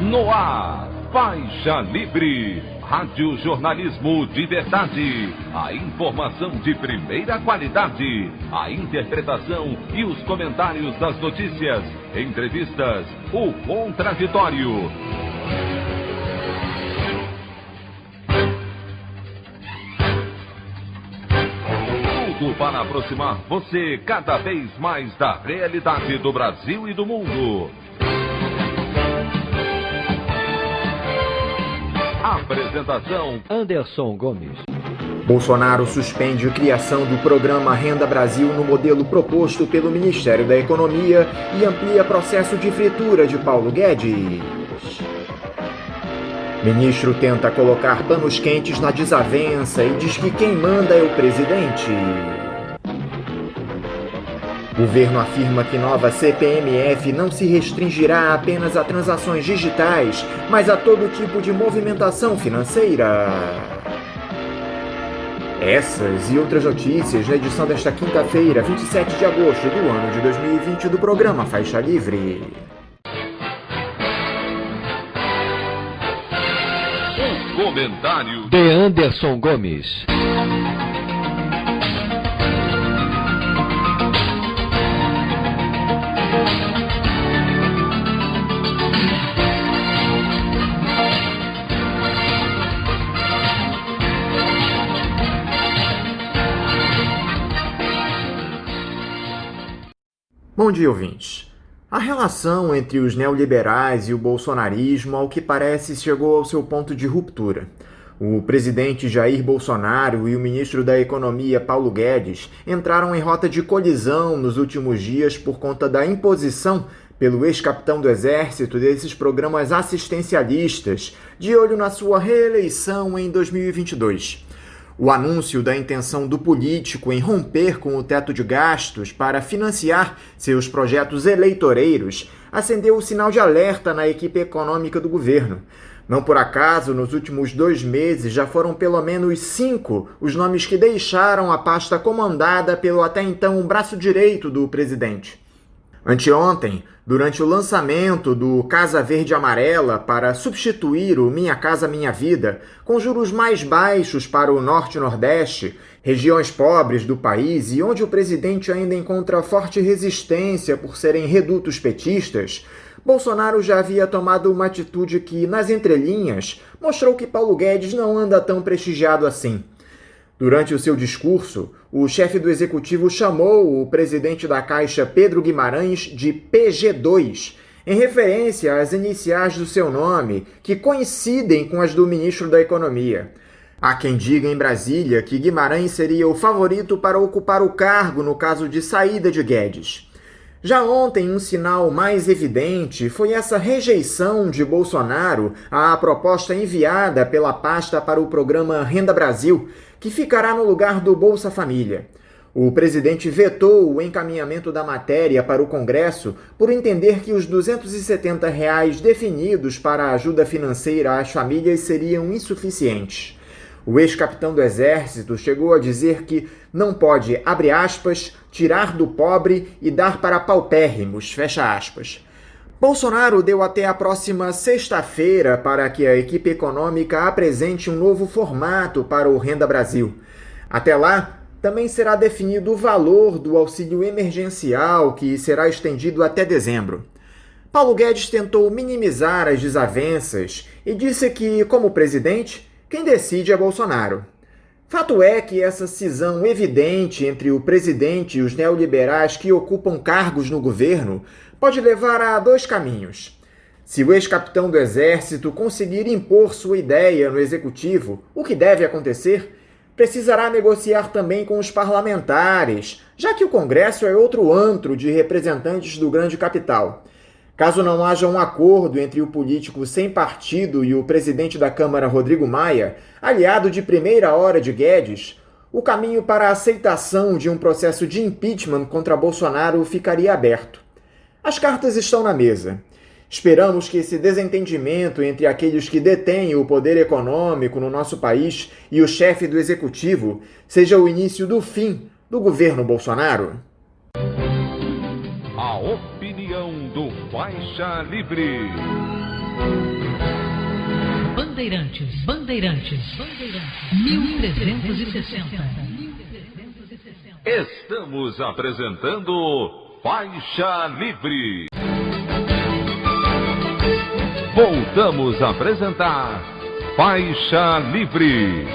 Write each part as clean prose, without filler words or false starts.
No ar, Faixa Livre, rádio jornalismo de verdade, a informação de primeira qualidade, a interpretação e os comentários das notícias, entrevistas, o contraditório. Tudo para aproximar você cada vez mais da realidade do Brasil e do mundo. Apresentação: Anderson Gomes. Bolsonaro suspende a criação do programa Renda Brasil no modelo proposto pelo Ministério da Economia e amplia processo de fritura de Paulo Guedes. Ministro tenta colocar panos quentes na desavença e diz que quem manda é o presidente. Governo afirma que nova CPMF não se restringirá apenas a transações digitais, mas a todo tipo de movimentação financeira. Essas e outras notícias na edição desta quinta-feira, 27 de agosto do ano de 2020 do programa Faixa Livre. O comentário de Anderson Gomes. Bom dia, ouvintes. A relação entre os neoliberais e o bolsonarismo, ao que parece, chegou ao seu ponto de ruptura. O presidente Jair Bolsonaro e o ministro da Economia Paulo Guedes entraram em rota de colisão nos últimos dias por conta da imposição pelo ex-capitão do Exército desses programas assistencialistas, de olho na sua reeleição em 2022. O anúncio da intenção do político em romper com o teto de gastos para financiar seus projetos eleitoreiros acendeu o sinal de alerta na equipe econômica do governo. Não por acaso, nos últimos 2 meses, já foram pelo menos 5 os nomes que deixaram a pasta comandada pelo até então braço direito do presidente. Anteontem, durante o lançamento do Casa Verde Amarela para substituir o Minha Casa Minha Vida, com juros mais baixos para o Norte e Nordeste, regiões pobres do país e onde o presidente ainda encontra forte resistência por serem redutos petistas, Bolsonaro já havia tomado uma atitude que, nas entrelinhas, mostrou que Paulo Guedes não anda tão prestigiado assim. Durante o seu discurso, o chefe do executivo chamou o presidente da Caixa, Pedro Guimarães, de PG2, em referência às iniciais do seu nome, que coincidem com as do ministro da Economia. Há quem diga em Brasília que Guimarães seria o favorito para ocupar o cargo no caso de saída de Guedes. Já ontem, um sinal mais evidente foi essa rejeição de Bolsonaro à proposta enviada pela pasta para o programa Renda Brasil, que ficará no lugar do Bolsa Família. O presidente vetou o encaminhamento da matéria para o Congresso por entender que os R$ 270 definidos para a ajuda financeira às famílias seriam insuficientes. O ex-capitão do Exército chegou a dizer que não pode, abre aspas, tirar do pobre e dar para paupérrimos, fecha aspas. Bolsonaro deu até a próxima sexta-feira para que a equipe econômica apresente um novo formato para o Renda Brasil. Até lá, também será definido o valor do auxílio emergencial, que será estendido até dezembro. Paulo Guedes tentou minimizar as desavenças e disse que, como presidente, quem decide é Bolsonaro. Fato é que essa cisão evidente entre o presidente e os neoliberais que ocupam cargos no governo pode levar a 2 caminhos. Se o ex-capitão do Exército conseguir impor sua ideia no Executivo, o que deve acontecer, precisará negociar também com os parlamentares, já que o Congresso é outro antro de representantes do grande capital. Caso não haja um acordo entre o político sem partido e o presidente da Câmara, Rodrigo Maia, aliado de primeira hora de Guedes, o caminho para a aceitação de um processo de impeachment contra Bolsonaro ficaria aberto. As cartas estão na mesa. Esperamos que esse desentendimento entre aqueles que detêm o poder econômico no nosso país e o chefe do executivo seja o início do fim do governo Bolsonaro. A opinião do Faixa Livre. Bandeirantes, Bandeirantes, 1360. Estamos apresentando Faixa Livre. Voltamos a apresentar Faixa Livre.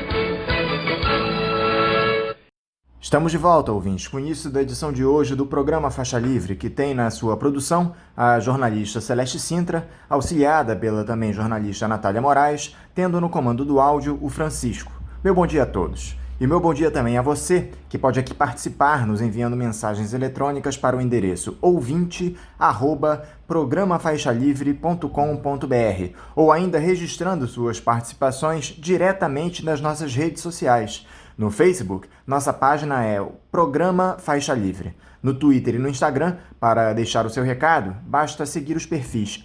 Estamos de volta, ouvintes, com o início da edição de hoje do programa Faixa Livre, que tem na sua produção a jornalista Celeste Sintra, auxiliada pela também jornalista Natália Moraes, tendo no comando do áudio o Francisco. Meu bom dia a todos. E meu bom dia também a você, que pode aqui participar nos enviando mensagens eletrônicas para o endereço ouvinte@programafaixalivre.com.br ou ainda registrando suas participações diretamente nas nossas redes sociais. No Facebook, nossa página é o Programa Faixa Livre. No Twitter e no Instagram, para deixar o seu recado, basta seguir os perfis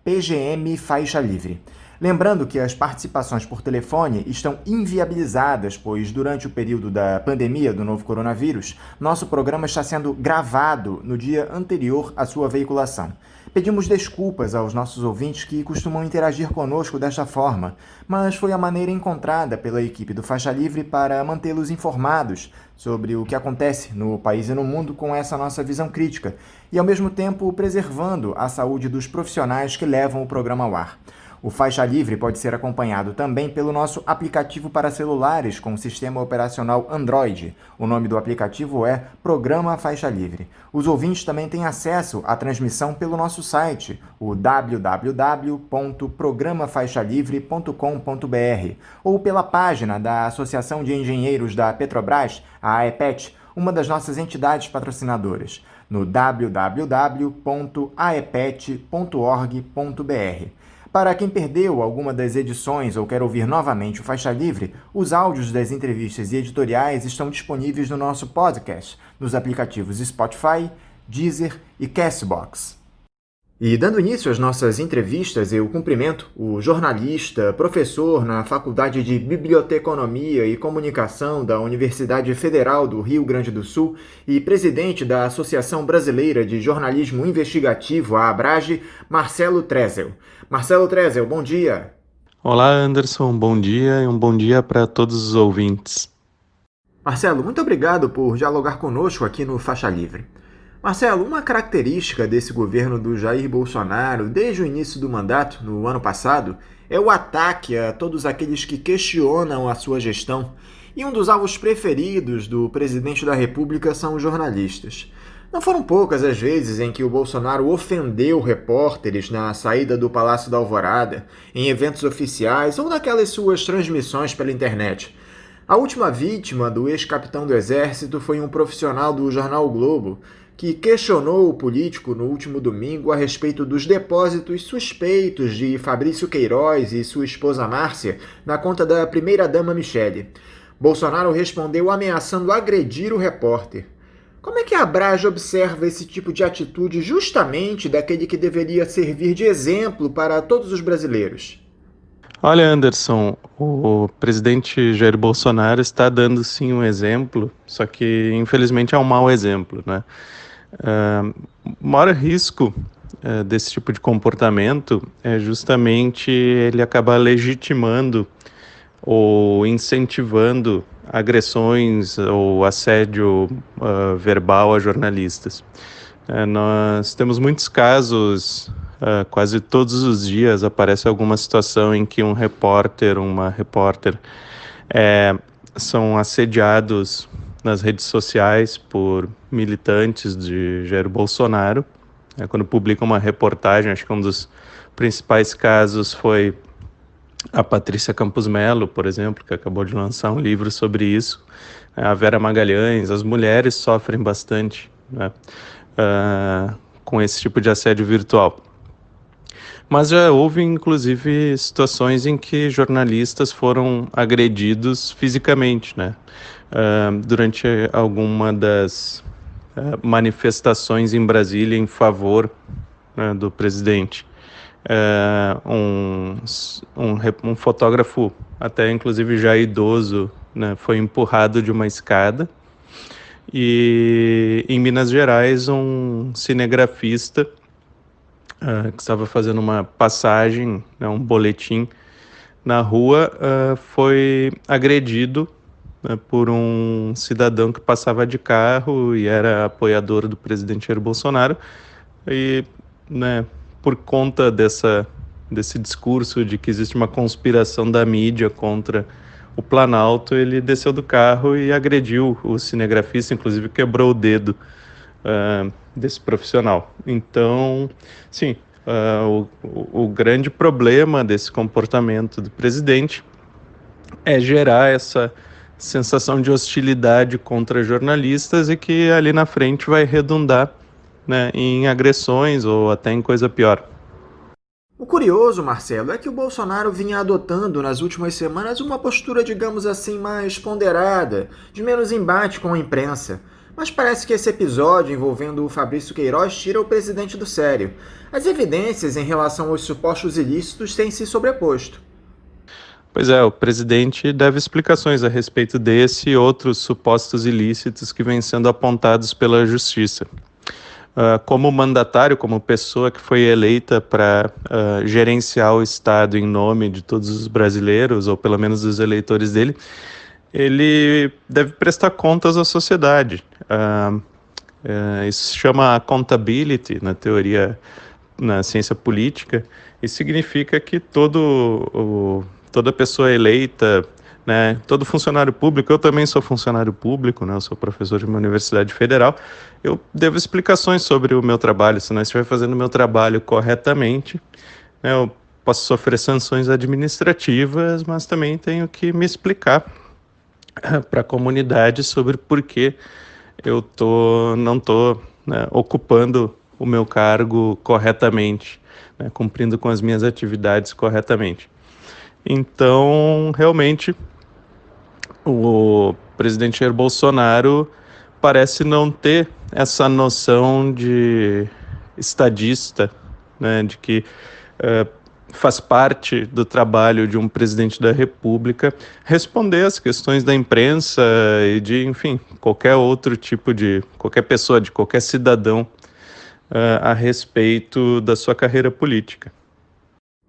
@PGMFaixaLivre. Lembrando que as participações por telefone estão inviabilizadas, pois durante o período da pandemia do novo coronavírus, nosso programa está sendo gravado no dia anterior à sua veiculação. Pedimos desculpas aos nossos ouvintes que costumam interagir conosco desta forma, mas foi a maneira encontrada pela equipe do Faixa Livre para mantê-los informados sobre o que acontece no país e no mundo com essa nossa visão crítica, e ao mesmo tempo preservando a saúde dos profissionais que levam o programa ao ar. O Faixa Livre pode ser acompanhado também pelo nosso aplicativo para celulares com sistema operacional Android. O nome do aplicativo é Programa Faixa Livre. Os ouvintes também têm acesso à transmissão pelo nosso site, o www.programafaixalivre.com.br, ou pela página da Associação de Engenheiros da Petrobras, a AEPET, uma das nossas entidades patrocinadoras, no www.aepet.org.br. Para quem perdeu alguma das edições ou quer ouvir novamente o Faixa Livre, os áudios das entrevistas e editoriais estão disponíveis no nosso podcast, nos aplicativos Spotify, Deezer e Castbox. E dando início às nossas entrevistas, eu cumprimento o jornalista, professor na Faculdade de Biblioteconomia e Comunicação da Universidade Federal do Rio Grande do Sul e presidente da Associação Brasileira de Jornalismo Investigativo, a ABRAGE, Marcelo Trezel. Marcelo Trezel, bom dia. Olá, Anderson, bom dia e um bom dia para todos os ouvintes. Marcelo, muito obrigado por dialogar conosco aqui no Faixa Livre. Marcelo, uma característica desse governo do Jair Bolsonaro desde o início do mandato, no ano passado, é o ataque a todos aqueles que questionam a sua gestão. E um dos alvos preferidos do presidente da República são os jornalistas. Não foram poucas as vezes em que o Bolsonaro ofendeu repórteres na saída do Palácio da Alvorada, em eventos oficiais ou naquelas suas transmissões pela internet. A última vítima do ex-capitão do Exército foi um profissional do jornal O Globo, que questionou o político no último domingo a respeito dos depósitos suspeitos de Fabrício Queiroz e sua esposa Márcia na conta da primeira-dama Michele. Bolsonaro respondeu ameaçando agredir o repórter. Como é que a ABRAGE observa esse tipo de atitude justamente daquele que deveria servir de exemplo para todos os brasileiros? Olha, Anderson, o presidente Jair Bolsonaro está dando sim um exemplo, só que infelizmente é um mau exemplo, né? O maior risco desse tipo de comportamento é justamente ele acabar legitimando ou incentivando agressões ou assédio verbal a jornalistas. Nós temos muitos casos, quase todos os dias aparece alguma situação em que um repórter, uma repórter são assediados nas redes sociais por militantes de Jair Bolsonaro. Quando publicam uma reportagem, acho que um dos principais casos foi a Patrícia Campos Melo, por exemplo, que acabou de lançar um livro sobre isso. A Vera Magalhães, as mulheres sofrem bastante, né, com esse tipo de assédio virtual. Mas já houve, inclusive, situações em que jornalistas foram agredidos fisicamente, né? Durante alguma das manifestações em Brasília em favor, né, do presidente. Um fotógrafo, até inclusive já idoso, né, foi empurrado de uma escada. E em Minas Gerais, um cinegrafista que estava fazendo uma passagem, né, um boletim na rua, foi agredido, né, por um cidadão que passava de carro e era apoiador do presidente Jair Bolsonaro. E, né, por conta desse discurso de que existe uma conspiração da mídia contra o Planalto, ele desceu do carro e agrediu o cinegrafista, inclusive quebrou o dedo desse profissional. Então, sim, o grande problema desse comportamento do presidente é gerar essa sensação de hostilidade contra jornalistas e que ali na frente vai redundar, né, em agressões ou até em coisa pior. O curioso, Marcelo, é que o Bolsonaro vinha adotando nas últimas semanas uma postura, digamos assim, mais ponderada, de menos embate com a imprensa. Mas parece que esse episódio envolvendo o Fabrício Queiroz tira o presidente do sério. As evidências em relação aos supostos ilícitos têm se sobreposto. Pois é, o presidente deve explicações a respeito desse e outros supostos ilícitos que vêm sendo apontados pela justiça. Como mandatário, como pessoa que foi eleita para gerenciar o Estado em nome de todos os brasileiros, ou pelo menos dos eleitores dele, ele deve prestar contas à sociedade. Isso se chama accountability na teoria, na ciência política, e significa que toda pessoa eleita, né, todo funcionário público, eu também sou funcionário público, né, eu sou professor de uma universidade federal, eu devo explicações sobre o meu trabalho. Se não estiver fazendo o meu trabalho corretamente, né, eu posso sofrer sanções administrativas, mas também tenho que me explicar para a comunidade sobre por que eu não estou, né, ocupando o meu cargo corretamente, né, cumprindo com as minhas atividades corretamente. Então, realmente, o presidente Jair Bolsonaro parece não ter essa noção de estadista, né, de que faz parte do trabalho de um presidente da República responder às questões da imprensa e de, enfim, qualquer pessoa, de qualquer cidadão a respeito da sua carreira política.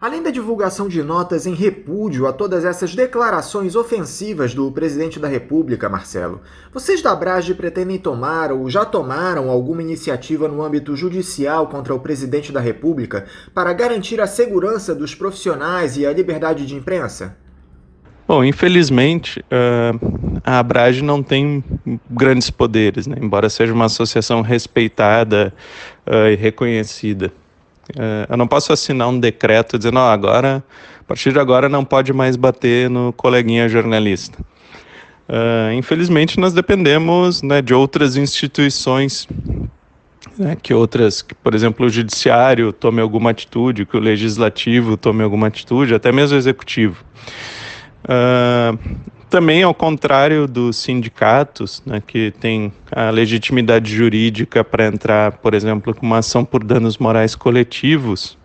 Além da divulgação de notas em repúdio a todas essas declarações ofensivas do presidente da República, Marcelo, vocês da Abrage pretendem tomar ou já tomaram alguma iniciativa no âmbito judicial contra o presidente da República para garantir a segurança dos profissionais e a liberdade de imprensa? Bom, infelizmente, a Abrage não tem grandes poderes, né? Embora seja uma associação respeitada e reconhecida. Eu não posso assinar um decreto dizendo, a partir de agora não pode mais bater no coleguinha jornalista. Infelizmente, nós dependemos, né, de outras instituições, né, que, por exemplo, o judiciário tome alguma atitude, que o legislativo tome alguma atitude, até mesmo o executivo. Também, ao contrário dos sindicatos, né, que tem a legitimidade jurídica para entrar, por exemplo, com uma ação por danos morais coletivos,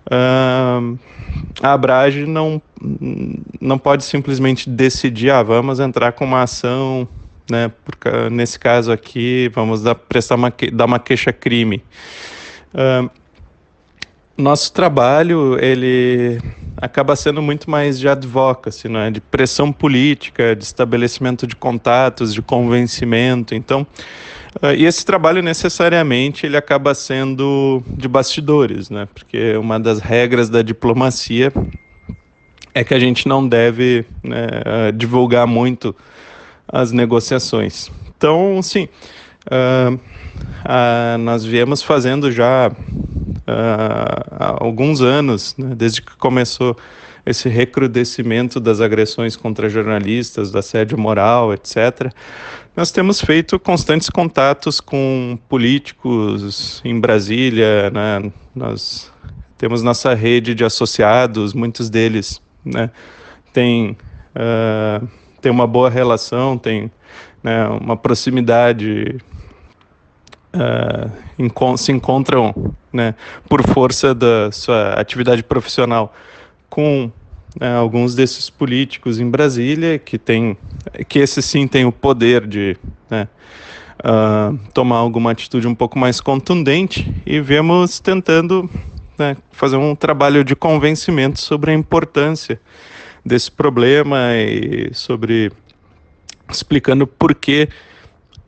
a Abrage não pode simplesmente decidir, vamos entrar com uma ação, né, porque nesse caso aqui, vamos dar uma queixa-crime. Nosso trabalho, ele acaba sendo muito mais de advocacy, né? De pressão política, de estabelecimento de contatos, de convencimento. Então, e esse trabalho necessariamente ele acaba sendo de bastidores, né? Porque uma das regras da diplomacia é que a gente não deve, né, divulgar muito as negociações. Então, sim, nós viemos fazendo já há alguns anos, né, desde que começou esse recrudescimento das agressões contra jornalistas, do assédio moral, etc. Nós temos feito constantes contatos com políticos em Brasília, né? Nós temos nossa rede de associados, muitos deles, né, têm uma boa relação, têm, né, uma proximidade, se encontram, né, por força da sua atividade profissional com alguns desses políticos em Brasília, que esses sim têm o poder de, né, tomar alguma atitude um pouco mais contundente, e vemos tentando, né, fazer um trabalho de convencimento sobre a importância desse problema e sobre explicando por que,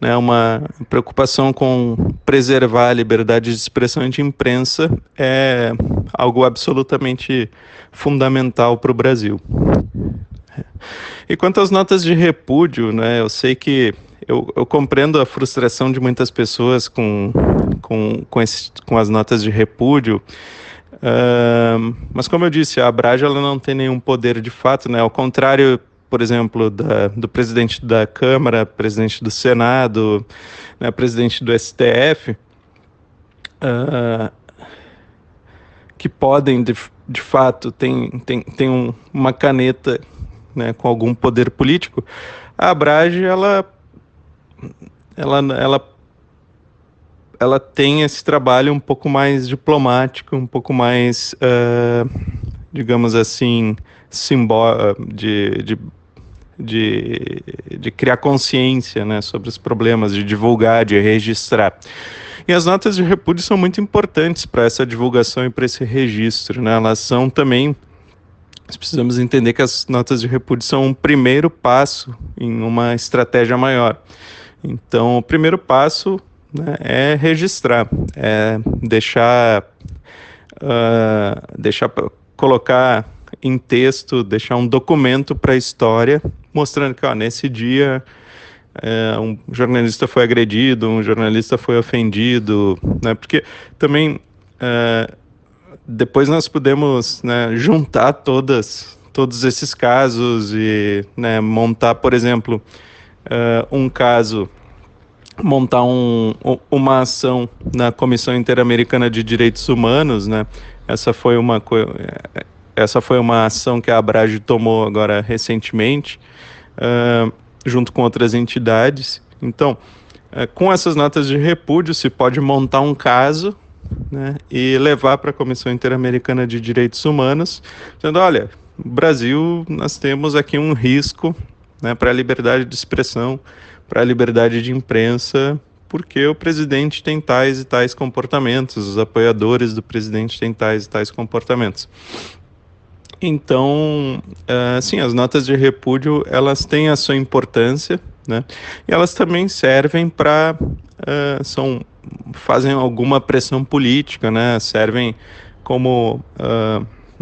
né, uma preocupação com preservar a liberdade de expressão e de imprensa é algo absolutamente fundamental para o Brasil. E quanto às notas de repúdio, né, eu sei que eu compreendo a frustração de muitas pessoas com as notas de repúdio, mas como eu disse, a Abrage ela não tem nenhum poder de fato, né, ao contrário, por exemplo, do presidente da Câmara, presidente do Senado, né, presidente do STF, que podem, de fato, tem uma caneta, né, com algum poder político. A Abrage, ela tem esse trabalho um pouco mais diplomático, um pouco mais, digamos assim, de criar consciência, né, sobre os problemas, de divulgar, de registrar. E as notas de repúdio são muito importantes para essa divulgação e para esse registro, né? Elas são também, nós precisamos entender que as notas de repúdio são um primeiro passo em uma estratégia maior. Então, o primeiro passo, né, é registrar, é colocar em texto, deixar um documento para a história, mostrando que, nesse dia um jornalista foi agredido, um jornalista foi ofendido, né? Porque também depois nós podemos, né, juntar todos esses casos e, né, montar, por exemplo, um caso, montar uma ação na Comissão Interamericana de Direitos Humanos, né? Essa foi uma ação que a Abrage tomou agora recentemente, junto com outras entidades. Então, com essas notas de repúdio, se pode montar um caso, né, e levar para a Comissão Interamericana de Direitos Humanos, dizendo, olha, no Brasil nós temos aqui um risco, né, para a liberdade de expressão, para a liberdade de imprensa, porque o presidente tem tais e tais comportamentos, os apoiadores do presidente têm tais e tais comportamentos. Então, sim, as notas de repúdio, elas têm a sua importância, né? E elas também servem para, fazem alguma pressão política, né? Servem como,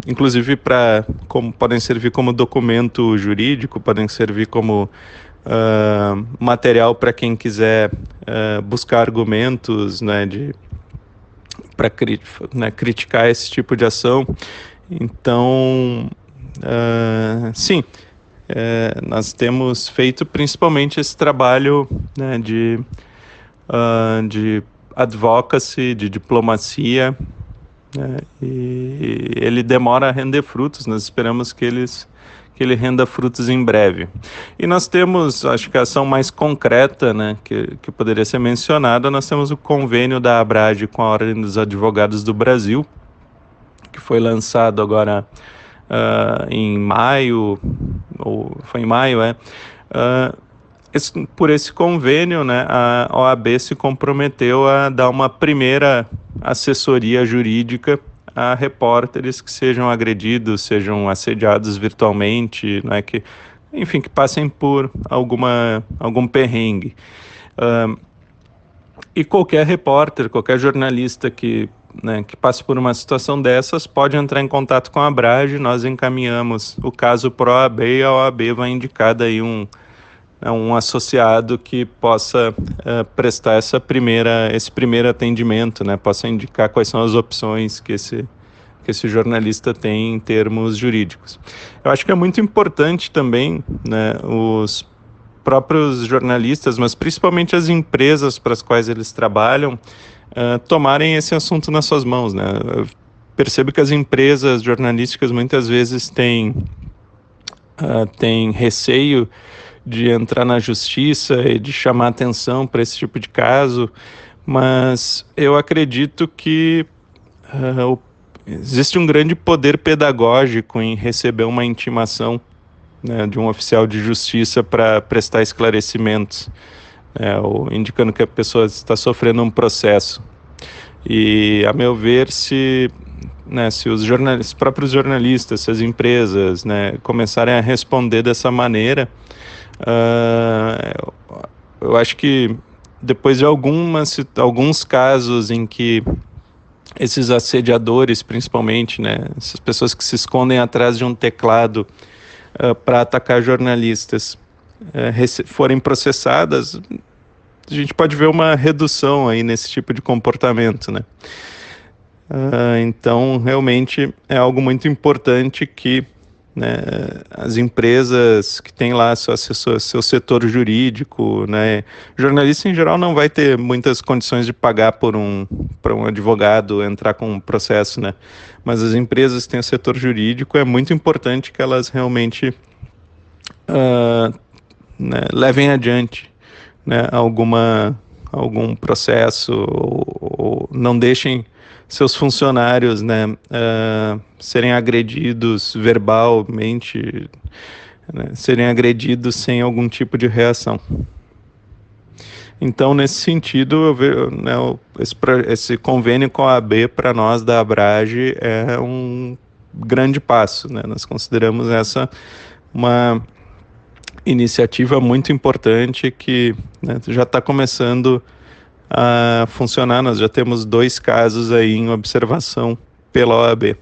inclusive podem servir como documento jurídico, podem servir como material para quem quiser buscar argumentos, né, para criticar esse tipo de ação. Então, sim, nós temos feito principalmente esse trabalho, né, de advocacy, de diplomacia, né, e ele demora a render frutos. Nós esperamos que ele renda frutos em breve. E nós temos, acho que a ação mais concreta, né, que poderia ser mencionada, nós temos o convênio da Abrage com a Ordem dos Advogados do Brasil, que foi lançado agora em maio, ou foi em maio, por esse convênio, né, a OAB se comprometeu a dar uma primeira assessoria jurídica a repórteres que sejam agredidos, sejam assediados virtualmente, né, que passem por algum perrengue. E qualquer repórter, qualquer jornalista que passe por uma situação dessas pode entrar em contato com a Abrage. Nós encaminhamos o caso para a OAB e a OAB vai indicar daí um associado que possa prestar esse primeiro atendimento, né, possa indicar quais são as opções que esse jornalista tem em termos jurídicos. Eu acho que é muito importante também, né, os próprios jornalistas, mas principalmente as empresas para as quais eles trabalham, tomarem esse assunto nas suas mãos, né? Eu percebo que as empresas jornalísticas muitas vezes têm receio de entrar na justiça e de chamar atenção para esse tipo de caso, mas eu acredito que existe um grande poder pedagógico em receber uma intimação, né, de um oficial de justiça para prestar esclarecimentos. ou indicando que a pessoa está sofrendo um processo. E, a meu ver, se os próprios jornalistas, se as empresas, começarem a responder dessa maneira, eu acho que depois de alguns casos em que esses assediadores, principalmente, essas pessoas que se escondem atrás de um teclado para atacar jornalistas, forem processadas, a gente pode ver uma redução aí nesse tipo de comportamento, Então, realmente é algo muito importante que as empresas que têm lá seu setor jurídico, jornalista em geral não vai ter muitas condições de pagar para um advogado entrar com um processo, mas as empresas que têm o setor jurídico, é muito importante que elas realmente levem adiante algum processo, ou não deixem seus funcionários serem agredidos verbalmente, serem agredidos sem algum tipo de reação. Então, nesse sentido, eu vejo, esse convênio com a AB, para nós da Abrage, é um grande passo. Nós consideramos essa uma iniciativa muito importante que já está começando a funcionar. Nós já temos 2 casos aí em observação pela OAB.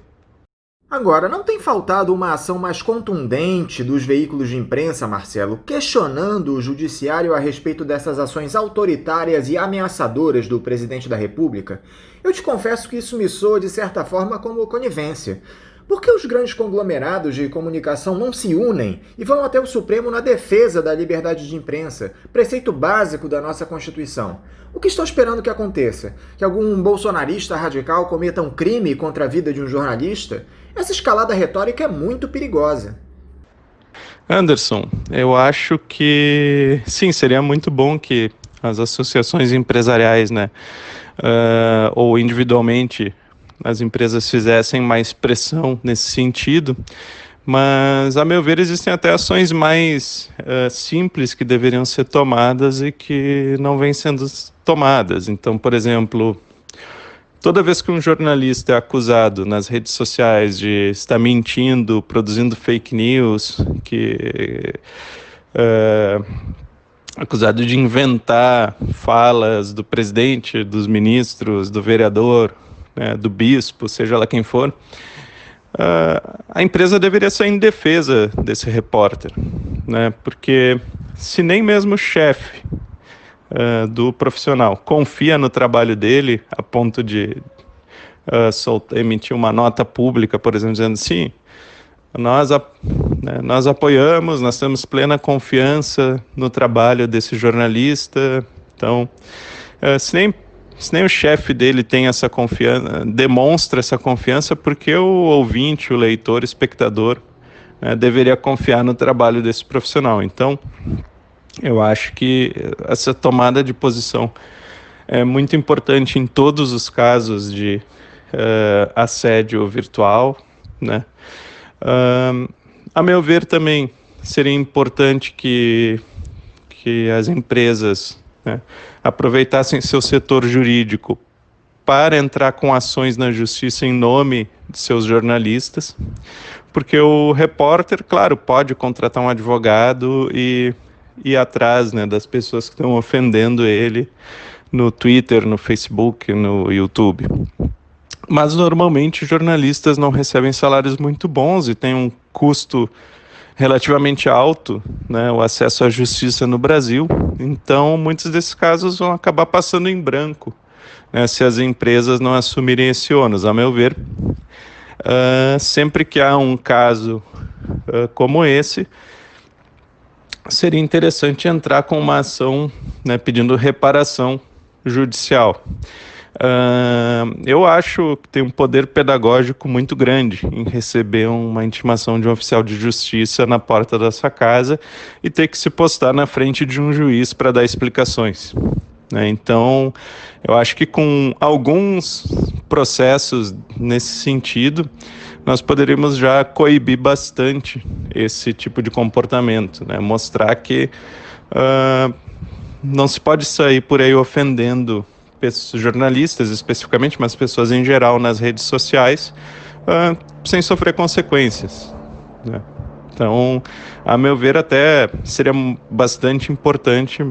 Agora, não tem faltado uma ação mais contundente dos veículos de imprensa, Marcelo, questionando o judiciário a respeito dessas ações autoritárias e ameaçadoras do presidente da República? Eu te confesso que isso me soa, de certa forma, como conivência. Por que os grandes conglomerados de comunicação não se unem e vão até o Supremo na defesa da liberdade de imprensa, preceito básico da nossa Constituição? O que estão esperando que aconteça? Que algum bolsonarista radical cometa um crime contra a vida de um jornalista? Essa escalada retórica é muito perigosa. Anderson, eu acho que sim, seria muito bom que as associações empresariais, ou individualmente, as empresas fizessem mais pressão nesse sentido, mas, a meu ver, existem até ações mais simples que deveriam ser tomadas e que não vêm sendo tomadas. Então, por exemplo, toda vez que um jornalista é acusado nas redes sociais de estar mentindo, produzindo fake news, acusado de inventar falas do presidente, dos ministros, do vereador, do bispo, seja lá quem for, a empresa deveria sair em defesa desse repórter, porque se nem mesmo o chefe do profissional confia no trabalho dele a ponto de emitir uma nota pública, por exemplo, dizendo sim, nós apoiamos, nós temos plena confiança no trabalho desse jornalista. Então, se nem o chefe dele tem essa confiança, demonstra essa confiança, porque o ouvinte, o leitor, o espectador, deveria confiar no trabalho desse profissional. Então, eu acho que essa tomada de posição é muito importante em todos os casos de assédio virtual, A meu ver, também seria importante que as empresas aproveitassem seu setor jurídico para entrar com ações na justiça em nome de seus jornalistas, porque o repórter, claro, pode contratar um advogado e ir atrás das pessoas que estão ofendendo ele no Twitter, no Facebook, no YouTube. Mas, normalmente, jornalistas não recebem salários muito bons e têm um custo relativamente alto, o acesso à justiça no Brasil. Então, muitos desses casos vão acabar passando em branco, se as empresas não assumirem esse ônus. A meu ver, sempre que há um caso como esse, seria interessante entrar com uma ação, pedindo reparação judicial. Eu acho que tem um poder pedagógico muito grande em receber uma intimação de um oficial de justiça na porta da sua casa e ter que se postar na frente de um juiz para dar explicações. Então, eu acho que com alguns processos nesse sentido, nós poderíamos já coibir bastante esse tipo de comportamento, mostrar que não se pode sair por aí ofendendo jornalistas especificamente, mas pessoas em geral nas redes sociais, sem sofrer consequências, né? Então, a meu ver, até seria bastante importante,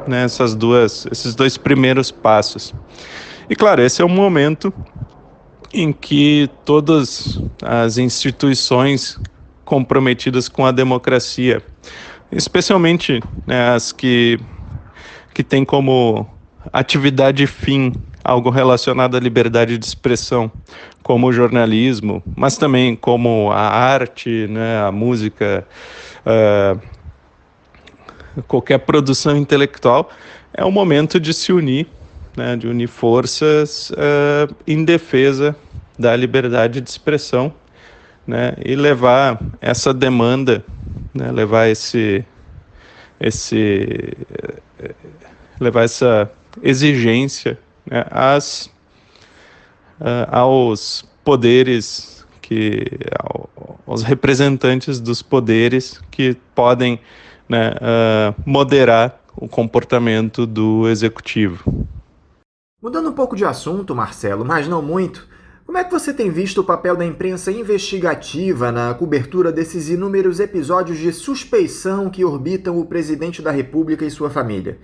né, esses dois primeiros passos. E claro, esse é um momento em que todas as instituições comprometidas com a democracia, especialmente, né, as que têm como atividade fim algo relacionado à liberdade de expressão, como o jornalismo, mas também como a arte, né, a música, qualquer produção intelectual, é o momento de se unir, né, de unir forças em defesa da liberdade de expressão, né, e levar essa demanda, né, levar essa exigência, né, aos poderes, aos representantes dos poderes que podem, né, moderar o comportamento do executivo. Mudando um pouco de assunto, Marcelo, mas não muito, como é que você tem visto o papel da imprensa investigativa na cobertura desses inúmeros episódios de suspeição que orbitam o presidente da República e sua família?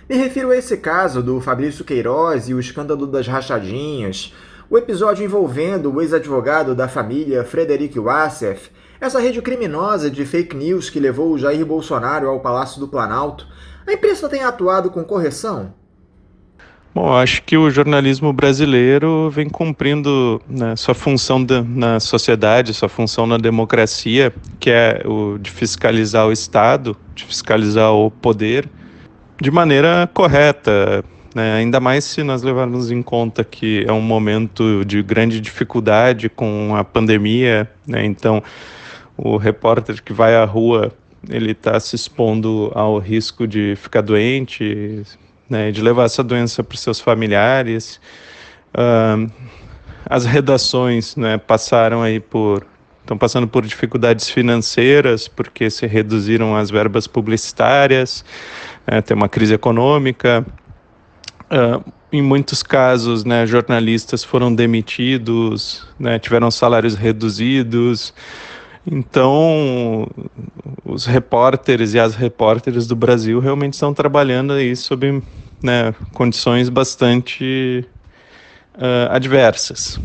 Me refiro a esse caso do Fabrício Queiroz e o escândalo das rachadinhas, o episódio envolvendo o ex-advogado da família Frederic Wassef, essa rede criminosa de fake news que levou o Jair Bolsonaro ao Palácio do Planalto. A imprensa tem atuado com correção? Bom, acho que o jornalismo brasileiro vem cumprindo, né, sua função na sociedade, sua função na democracia, que é o de fiscalizar o Estado, de fiscalizar o poder, de maneira correta, né? Ainda mais se nós levarmos em conta que é um momento de grande dificuldade com a pandemia, né? Então, o repórter que vai à rua, ele está se expondo ao risco de ficar doente, né, de levar essa doença para os seus familiares. As redações, né, estão passando por dificuldades financeiras, porque se reduziram as verbas publicitárias, tem uma crise econômica. Em muitos casos, né, jornalistas foram demitidos, né, tiveram salários reduzidos. Então, os repórteres e as repórteres do Brasil realmente estão trabalhando aí sob, né, condições bastante adversas.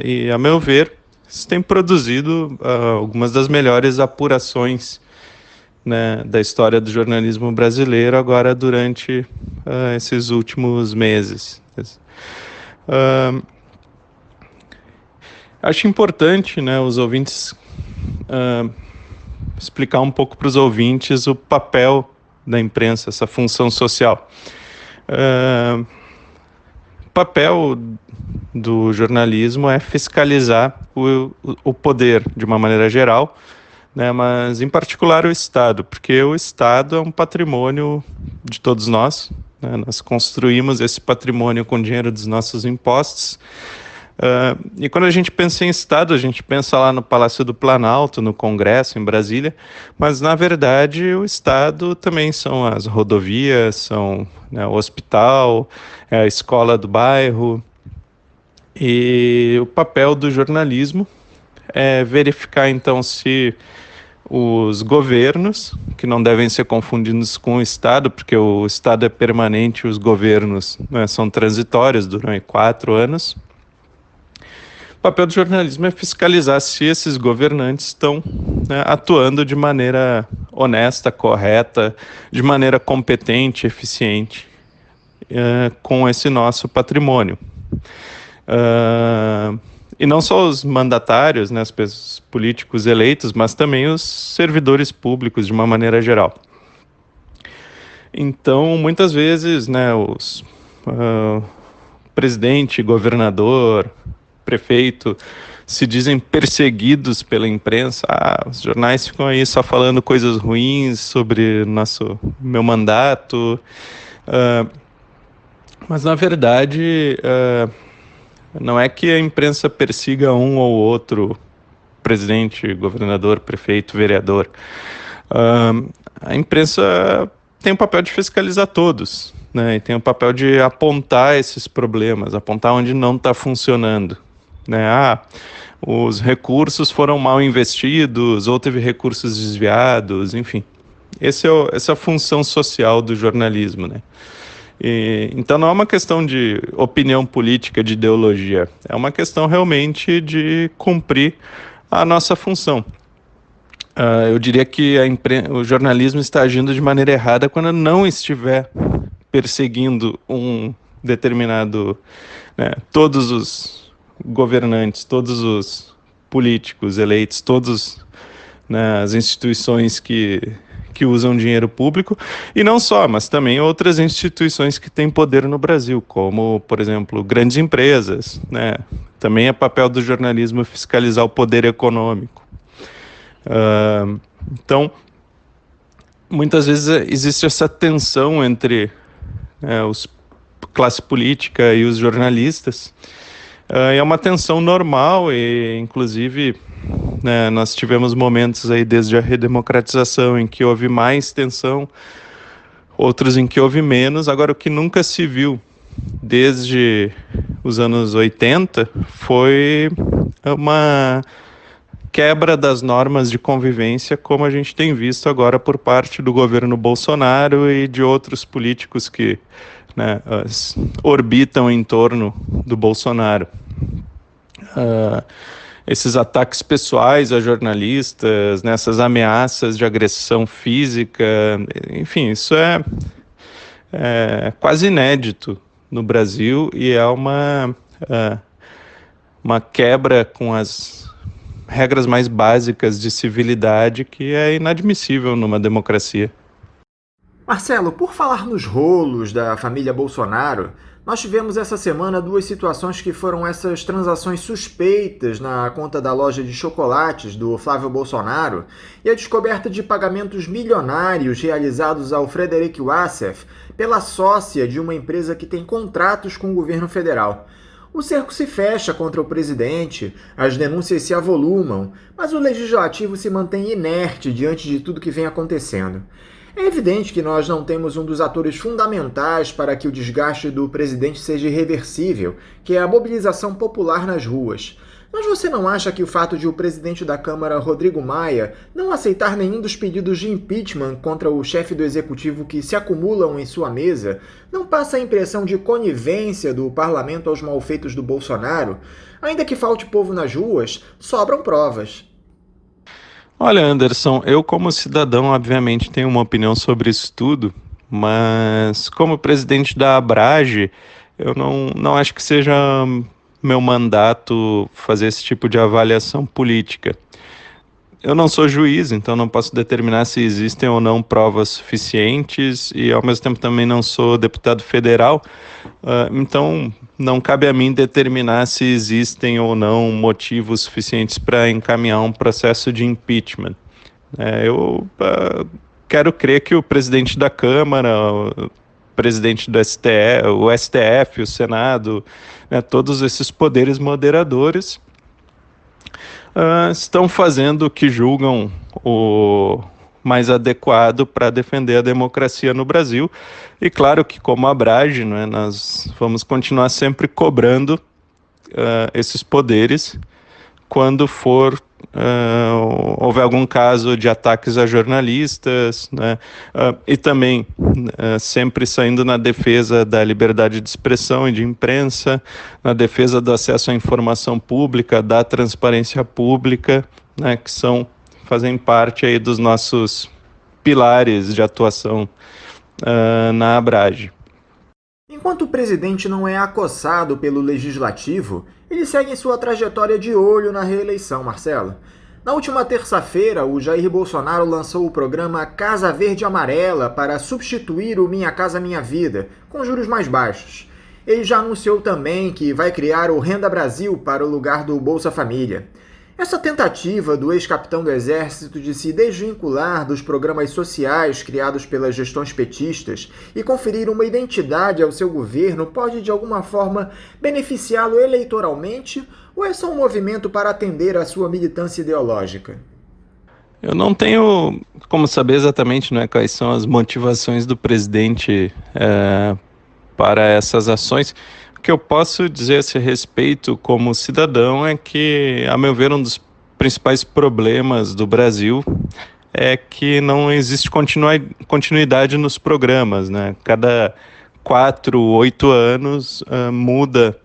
E, a meu ver, isso tem produzido algumas das melhores apurações, né, da história do jornalismo brasileiro agora durante esses últimos meses. Acho importante, né, os ouvintes explicar um pouco para os ouvintes o papel da imprensa, essa função social. O papel do jornalismo é fiscalizar o poder de uma maneira geral, né, mas em particular o Estado, porque o Estado é um patrimônio de todos nós, né, nós construímos esse patrimônio com o dinheiro dos nossos impostos. E quando a gente pensa em Estado, a gente pensa lá no Palácio do Planalto, no Congresso, em Brasília, mas na verdade o Estado também são as rodovias, são, né, o hospital, a escola do bairro. E o papel do jornalismo é verificar então se os governos, que não devem ser confundidos com o Estado, porque o Estado é permanente, os governos, né, são transitórios, duram 4 anos. O papel do jornalismo é fiscalizar se esses governantes estão, né, atuando de maneira honesta, correta, de maneira competente, eficiente, com esse nosso patrimônio. E não só os mandatários, né, os políticos eleitos, mas também os servidores públicos de uma maneira geral. Então, muitas vezes, né, os presidente, governador, prefeito se dizem perseguidos pela imprensa. Os jornais ficam aí só falando coisas ruins sobre meu mandato, mas na verdade não é que a imprensa persiga um ou outro presidente, governador, prefeito, vereador. A imprensa tem o papel de fiscalizar todos, né? E tem o papel de apontar esses problemas, apontar onde não está funcionando, né? Os recursos foram mal investidos, ou teve recursos desviados, enfim. Essa é a função social do jornalismo, né? Então não é uma questão de opinião política, de ideologia, é uma questão realmente de cumprir a nossa função. Eu diria que o jornalismo está agindo de maneira errada quando não estiver perseguindo um determinado, né, todos os governantes, todos os políticos eleitos, todas, né, as instituições que usam dinheiro público, e não só, mas também outras instituições que têm poder no Brasil, como, por exemplo, grandes empresas, né? Também é papel do jornalismo fiscalizar o poder econômico. Então, muitas vezes existe essa tensão entre a classe política e os jornalistas. É uma tensão normal e, inclusive, né, nós tivemos momentos aí desde a redemocratização em que houve mais tensão, outros em que houve menos. Agora, o que nunca se viu desde os anos 80 foi uma quebra das normas de convivência, como a gente tem visto agora por parte do governo Bolsonaro e de outros políticos que, né, orbitam em torno do Bolsonaro. Esses ataques pessoais a jornalistas, nessas ameaças de agressão física, enfim, isso é quase inédito no Brasil e é uma quebra com as regras mais básicas de civilidade que é inadmissível numa democracia. Marcelo, por falar nos rolos da família Bolsonaro, nós tivemos essa semana duas situações que foram essas transações suspeitas na conta da loja de chocolates do Flávio Bolsonaro e a descoberta de pagamentos milionários realizados ao Frederic Wassef pela sócia de uma empresa que tem contratos com o governo federal. O cerco se fecha contra o presidente, as denúncias se avolumam, mas o legislativo se mantém inerte diante de tudo que vem acontecendo. É evidente que nós não temos um dos atores fundamentais para que o desgaste do presidente seja irreversível, que é a mobilização popular nas ruas. Mas você não acha que o fato de o presidente da Câmara, Rodrigo Maia, não aceitar nenhum dos pedidos de impeachment contra o chefe do executivo que se acumulam em sua mesa, não passa a impressão de conivência do parlamento aos malfeitos do Bolsonaro? Ainda que falte povo nas ruas, sobram provas. Olha, Anderson, eu como cidadão, obviamente, tenho uma opinião sobre isso tudo, mas como presidente da Abrage, eu não acho que seja meu mandato fazer esse tipo de avaliação política. Eu não sou juiz, então não posso determinar se existem ou não provas suficientes e, ao mesmo tempo, também não sou deputado federal, então não cabe a mim determinar se existem ou não motivos suficientes para encaminhar um processo de impeachment. Eu quero crer que o presidente da Câmara, o presidente do STF, o STF, o Senado, né, todos esses poderes moderadores estão fazendo o que julgam o mais adequado para defender a democracia no Brasil. E claro que, como Abrage, né, nós vamos continuar sempre cobrando esses poderes quando houver algum caso de ataques a jornalistas, né, e também sempre saindo na defesa da liberdade de expressão e de imprensa, na defesa do acesso à informação pública, da transparência pública, né, que fazem parte aí dos nossos pilares de atuação na Abrage. Enquanto o presidente não é acossado pelo legislativo, ele segue em sua trajetória de olho na reeleição, Marcelo. Na última terça-feira, o Jair Bolsonaro lançou o programa Casa Verde Amarela para substituir o Minha Casa Minha Vida, com juros mais baixos. Ele já anunciou também que vai criar o Renda Brasil para o lugar do Bolsa Família. Essa tentativa do ex-capitão do Exército de se desvincular dos programas sociais criados pelas gestões petistas e conferir uma identidade ao seu governo pode, de alguma forma, beneficiá-lo eleitoralmente ou é só um movimento para atender à sua militância ideológica? Eu não tenho como saber exatamente, né, quais são as motivações do presidente para essas ações. O que eu posso dizer a esse respeito como cidadão é que, a meu ver, um dos principais problemas do Brasil é que não existe continuidade nos programas, né? Cada 4, 8 anos muda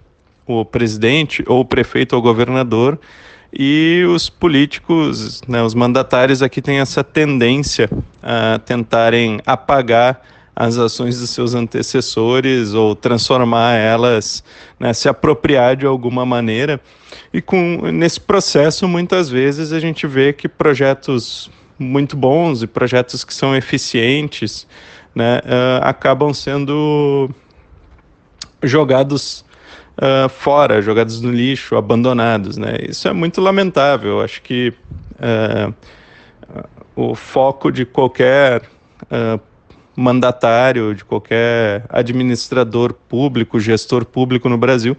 o presidente, ou o prefeito, ou o governador, e os políticos, né, os mandatários aqui têm essa tendência a tentarem apagar as ações dos seus antecessores ou transformar elas, né, se apropriar de alguma maneira. E nesse processo, muitas vezes, a gente vê que projetos muito bons e projetos que são eficientes, né, acabam sendo jogados fora, jogados no lixo, abandonados, né? Isso é muito lamentável. Acho que o foco de qualquer mandatário, de qualquer administrador público, gestor público no Brasil,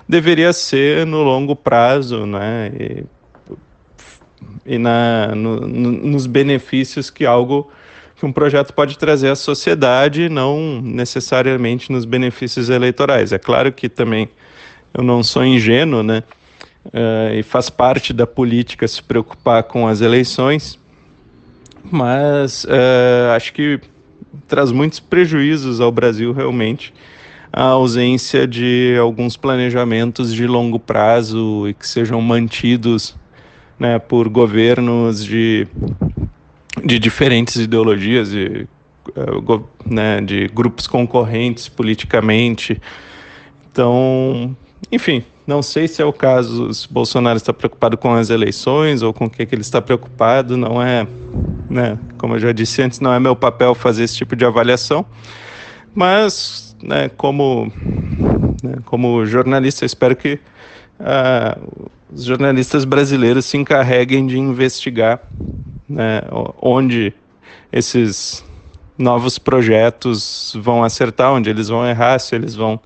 deveria ser no longo prazo, né? E nos benefícios que um projeto pode trazer à sociedade, não necessariamente nos benefícios eleitorais. É claro que também eu não sou ingênuo, né? E faz parte da política se preocupar com as eleições, mas acho que traz muitos prejuízos ao Brasil, realmente, a ausência de alguns planejamentos de longo prazo e que sejam mantidos, né, por governos de diferentes ideologias, né, de grupos concorrentes politicamente. Então, enfim, não sei se é o caso, se Bolsonaro está preocupado com as eleições ou com o que ele está preocupado, não é, né, como eu já disse antes, não é meu papel fazer esse tipo de avaliação, mas, né, como jornalista, eu espero que os jornalistas brasileiros se encarreguem de investigar, né, onde esses novos projetos vão acertar, onde eles vão errar, se eles vão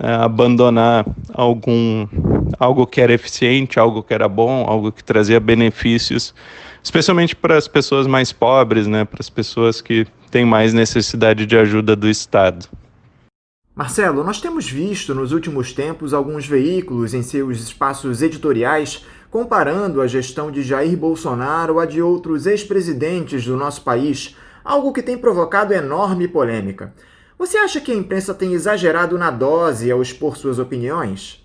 abandonar algo que era eficiente, algo que era bom, algo que trazia benefícios, especialmente para as pessoas mais pobres, né, para as pessoas que têm mais necessidade de ajuda do Estado. Marcelo, nós temos visto nos últimos tempos alguns veículos em seus espaços editoriais comparando a gestão de Jair Bolsonaro à de outros ex-presidentes do nosso país, algo que tem provocado enorme polêmica. Você acha que a imprensa tem exagerado na dose ao expor suas opiniões?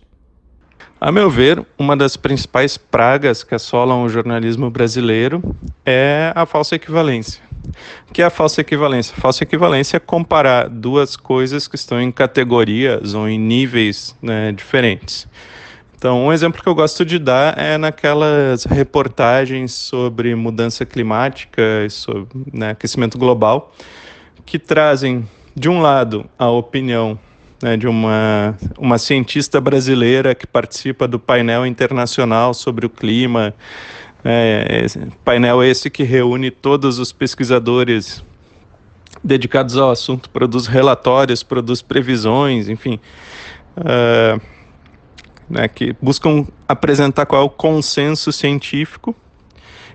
A meu ver, uma das principais pragas que assolam o jornalismo brasileiro é a falsa equivalência. O que é a falsa equivalência? A falsa equivalência é comparar duas coisas que estão em categorias ou em níveis, né, diferentes. Então, um exemplo que eu gosto de dar é naquelas reportagens sobre mudança climática e sobre, né, aquecimento global, que trazem, de um lado, a opinião, né, de uma cientista brasileira que participa do painel internacional sobre o clima, painel esse que reúne todos os pesquisadores dedicados ao assunto, produz relatórios, produz previsões, enfim, né, que buscam apresentar qual é o consenso científico,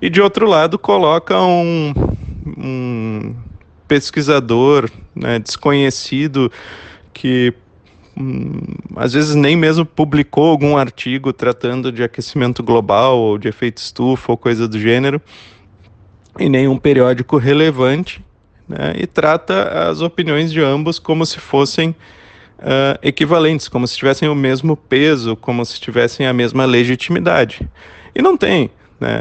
e de outro lado coloca um pesquisador, né, desconhecido, que às vezes nem mesmo publicou algum artigo tratando de aquecimento global ou de efeito estufa ou coisa do gênero, em nenhum periódico relevante, né, e trata as opiniões de ambos como se fossem equivalentes, como se tivessem o mesmo peso, como se tivessem a mesma legitimidade. E não tem, né?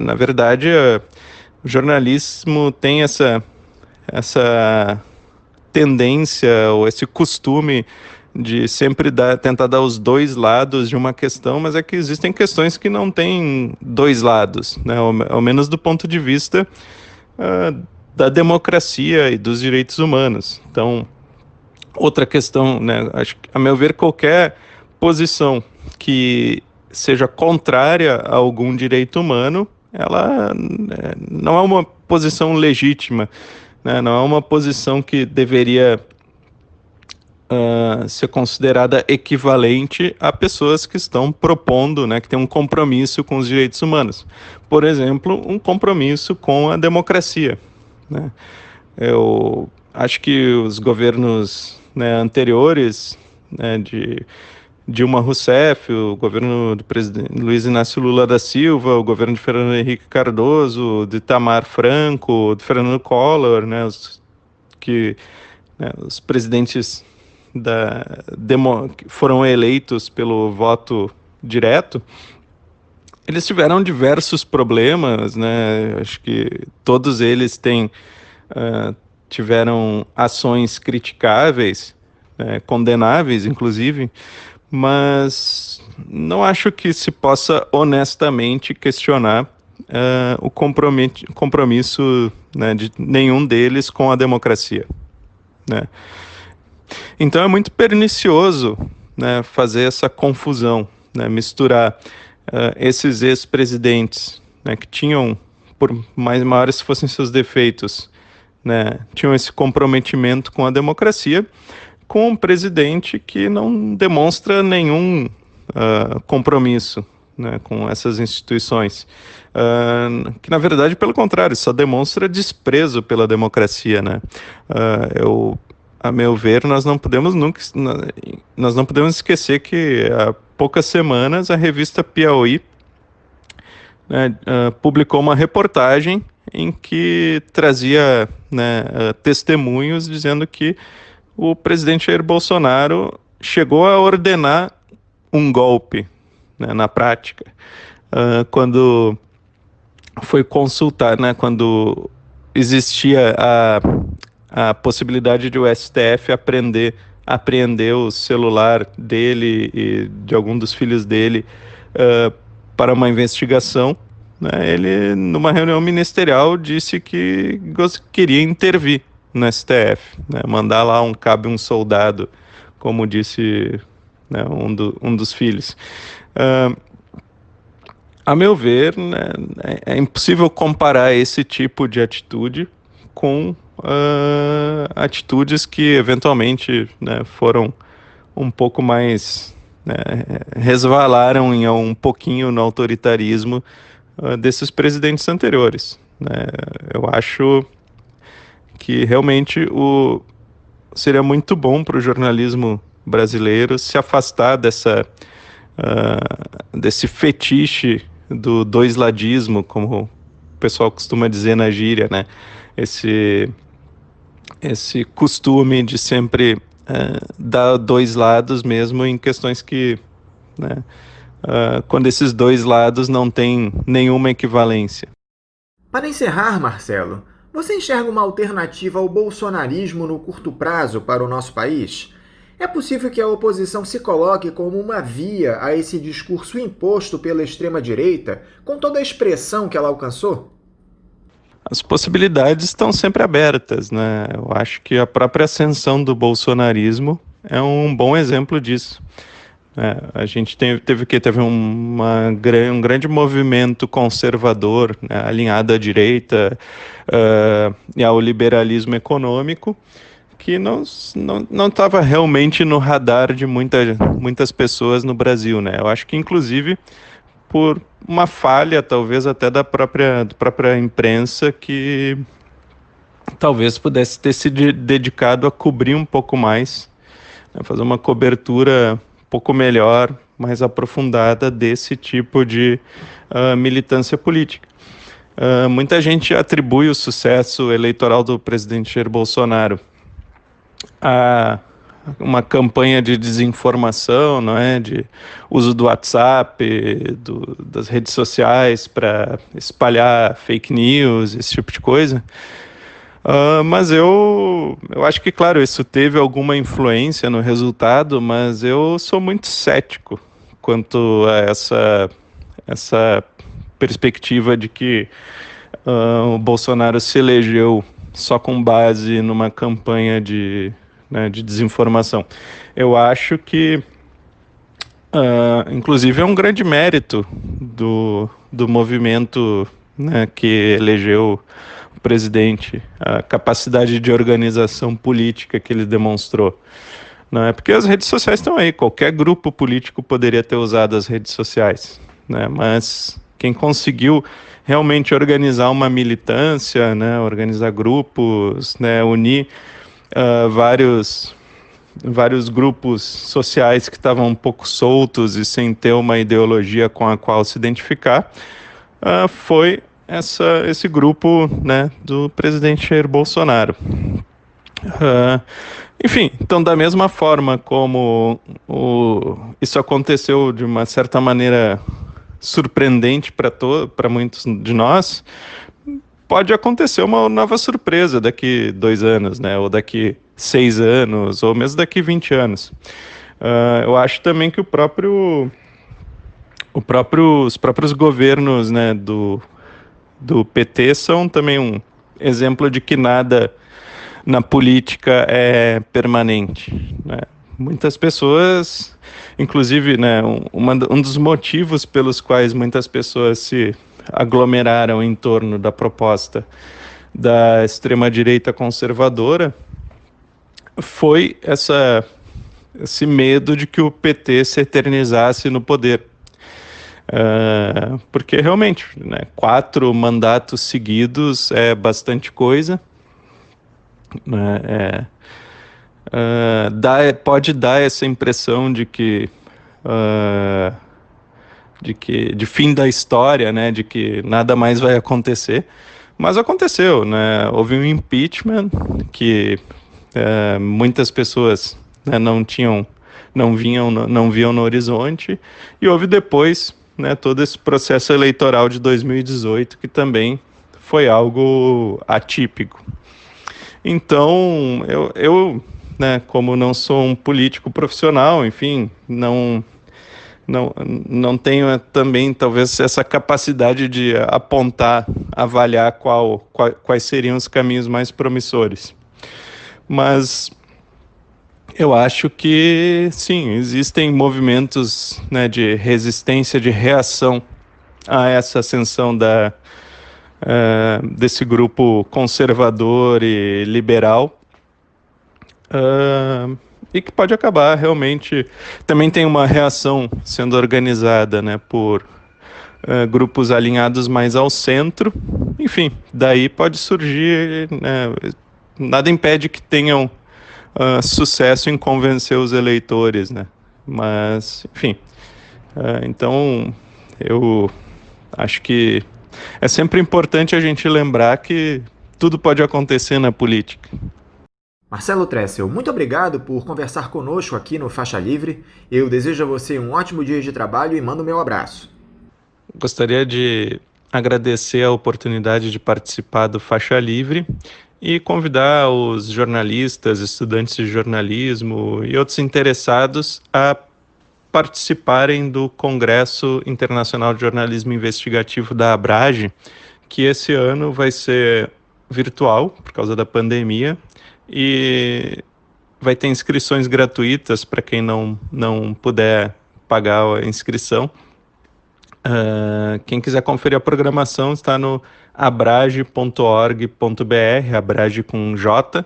Na verdade, o jornalismo tem essa tendência ou esse costume de sempre tentar dar os dois lados de uma questão, mas é que existem questões que não têm dois lados, né? Ao menos do ponto de vista da democracia e dos direitos humanos. Então, outra questão, né? Acho que, a meu ver, qualquer posição que seja contrária a algum direito humano, ela não é uma posição legítima, né? Não é uma posição que deveria ser considerada equivalente a pessoas que estão propondo, né, que têm um compromisso com os direitos humanos. Por exemplo, um compromisso com a democracia, né? Eu acho que os governos, né, anteriores, né, de Dilma Rousseff, o governo do presidente Luiz Inácio Lula da Silva, o governo de Fernando Henrique Cardoso, de Itamar Franco, de Fernando Collor, né, os presidentes que foram eleitos pelo voto direto, eles tiveram diversos problemas, né? Acho que todos eles tiveram ações criticáveis, condenáveis, inclusive, mas não acho que se possa honestamente questionar o compromisso, né, de nenhum deles com a democracia, né? Então é muito pernicioso, né, fazer essa confusão, né, misturar esses ex-presidentes, né, que tinham, por mais maiores fossem seus defeitos, né, tinham esse comprometimento com a democracia, com um presidente que não demonstra nenhum compromisso, né, com essas instituições, que na verdade, pelo contrário, só demonstra desprezo pela democracia, né? A meu ver, nós não podemos esquecer que há poucas semanas a revista Piauí, né, publicou uma reportagem em que trazia, né, testemunhos dizendo que o presidente Jair Bolsonaro chegou a ordenar um golpe, né, na prática, quando foi consultar, né, quando existia a possibilidade de o STF apreender o celular dele e de algum dos filhos dele para uma investigação, né, ele, numa reunião ministerial, disse que queria intervir no STF, né, mandar lá um soldado, como disse, né, um dos filhos. A meu ver, né, é impossível comparar esse tipo de atitude com atitudes que eventualmente, né, foram um pouco mais, né, resvalaram em um pouquinho no autoritarismo desses presidentes anteriores, né. Eu acho que realmente seria muito bom para o jornalismo brasileiro se afastar desse fetiche do doisladismo, como o pessoal costuma dizer na gíria, né? Esse costume de sempre dar dois lados mesmo em questões que, né, quando esses dois lados não têm nenhuma equivalência. Para encerrar, Marcelo, você enxerga uma alternativa ao bolsonarismo no curto prazo para o nosso país? É possível que a oposição se coloque como uma via a esse discurso imposto pela extrema-direita, com toda a expressão que ela alcançou? As possibilidades estão sempre abertas, né? Eu acho que a própria ascensão do bolsonarismo é um bom exemplo disso. A gente teve um grande movimento conservador, né, alinhado à direita e ao liberalismo econômico, que não estava realmente no radar de muitas pessoas no Brasil, né? Eu acho que, inclusive, por uma falha, talvez até da própria imprensa, que talvez pudesse ter se dedicado a cobrir um pouco mais, né, fazer uma cobertura um pouco melhor, mais aprofundada desse tipo de militância política. Muita gente atribui o sucesso eleitoral do presidente Jair Bolsonaro a uma campanha de desinformação, não é? De uso do WhatsApp, das redes sociais para espalhar fake news, esse tipo de coisa. Mas eu acho que, claro, isso teve alguma influência no resultado, mas eu sou muito cético quanto a essa perspectiva de que o Bolsonaro se elegeu só com base numa campanha de desinformação. Eu acho que, inclusive, é um grande mérito do movimento, né, que elegeu o presidente, a capacidade de organização política que ele demonstrou. Não é porque as redes sociais estão aí, qualquer grupo político poderia ter usado as redes sociais, né? Mas quem conseguiu realmente organizar uma militância, né, organizar grupos, né, unir vários grupos sociais que estavam um pouco soltos e sem ter uma ideologia com a qual se identificar, foi esse grupo, né, do presidente Jair Bolsonaro. Enfim, então da mesma forma como isso aconteceu de uma certa maneira surpreendente para muitos de nós, pode acontecer uma nova surpresa daqui 2 anos, né, ou daqui 6 anos, ou mesmo daqui 20 anos. Eu acho também que os próprios governos, né, do PT são também um exemplo de que nada na política é permanente, né? Muitas pessoas, inclusive, né, um dos motivos pelos quais muitas pessoas se aglomeraram em torno da proposta da extrema-direita conservadora foi esse medo de que o PT se eternizasse no poder. Porque realmente, né, 4 mandatos seguidos é bastante coisa, né, pode dar essa impressão de fim da história, né, de que nada mais vai acontecer, mas aconteceu, né? Houve um impeachment que muitas pessoas, né, não viam no horizonte, e houve depois, né, todo esse processo eleitoral de 2018 que também foi algo atípico. Então, eu, né, como não sou um político profissional, enfim, não tenho também, talvez, essa capacidade de apontar, avaliar quais seriam os caminhos mais promissores. Mas eu acho que, sim, existem movimentos, né, de resistência, de reação a essa ascensão desse grupo conservador e liberal, e que pode acabar realmente. Também tem uma reação sendo organizada, né, por grupos alinhados mais ao centro. Enfim, daí pode surgir, né, nada impede que tenham sucesso em convencer os eleitores, né? Mas, enfim, então eu acho que é sempre importante a gente lembrar que tudo pode acontecer na política. Marcelo Tressel, muito obrigado por conversar conosco aqui no Faixa Livre. Eu desejo a você um ótimo dia de trabalho e mando o meu abraço. Gostaria de agradecer a oportunidade de participar do Faixa Livre e convidar os jornalistas, estudantes de jornalismo e outros interessados a participarem do Congresso Internacional de Jornalismo Investigativo da Abrage, que esse ano vai ser virtual por causa da pandemia e vai ter inscrições gratuitas para quem não puder pagar a inscrição. Quem quiser conferir a programação está no abrage.org.br, Abrage com J,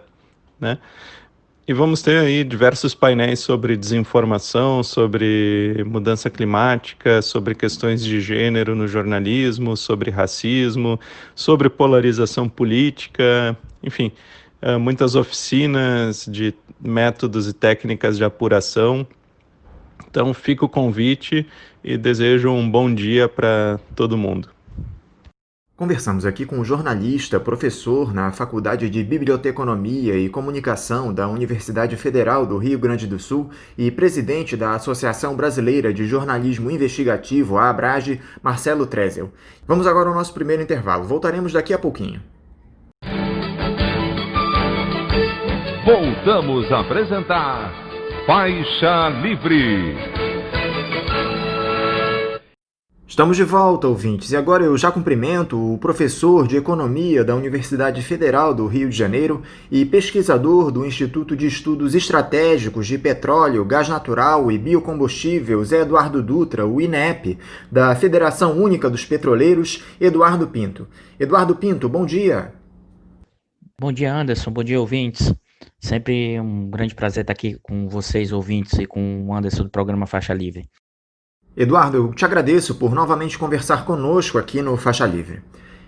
né? E vamos ter aí diversos painéis sobre desinformação, sobre mudança climática, sobre questões de gênero no jornalismo, sobre racismo, sobre polarização política, enfim, muitas oficinas de métodos e técnicas de apuração. Então fica o convite e desejo um bom dia para todo mundo. Conversamos aqui com um jornalista, professor na Faculdade de Biblioteconomia e Comunicação da Universidade Federal do Rio Grande do Sul e presidente da Associação Brasileira de Jornalismo Investigativo, a Abrage, Marcelo Tressel. Vamos agora ao nosso primeiro intervalo. Voltaremos daqui a pouquinho. Voltamos a apresentar Faixa Livre. Estamos de volta, ouvintes, e agora eu já cumprimento o professor de Economia da Universidade Federal do Rio de Janeiro e pesquisador do Instituto de Estudos Estratégicos de Petróleo, Gás Natural e Biocombustível, Zé Eduardo Dutra, o INEP, da Federação Única dos Petroleiros, Eduardo Pinto. Eduardo Pinto, bom dia. Bom dia, Anderson. Bom dia, ouvintes. Sempre um grande prazer estar aqui com vocês, ouvintes, e com o Anderson do programa Faixa Livre. Eduardo, eu te agradeço por novamente conversar conosco aqui no Faixa Livre.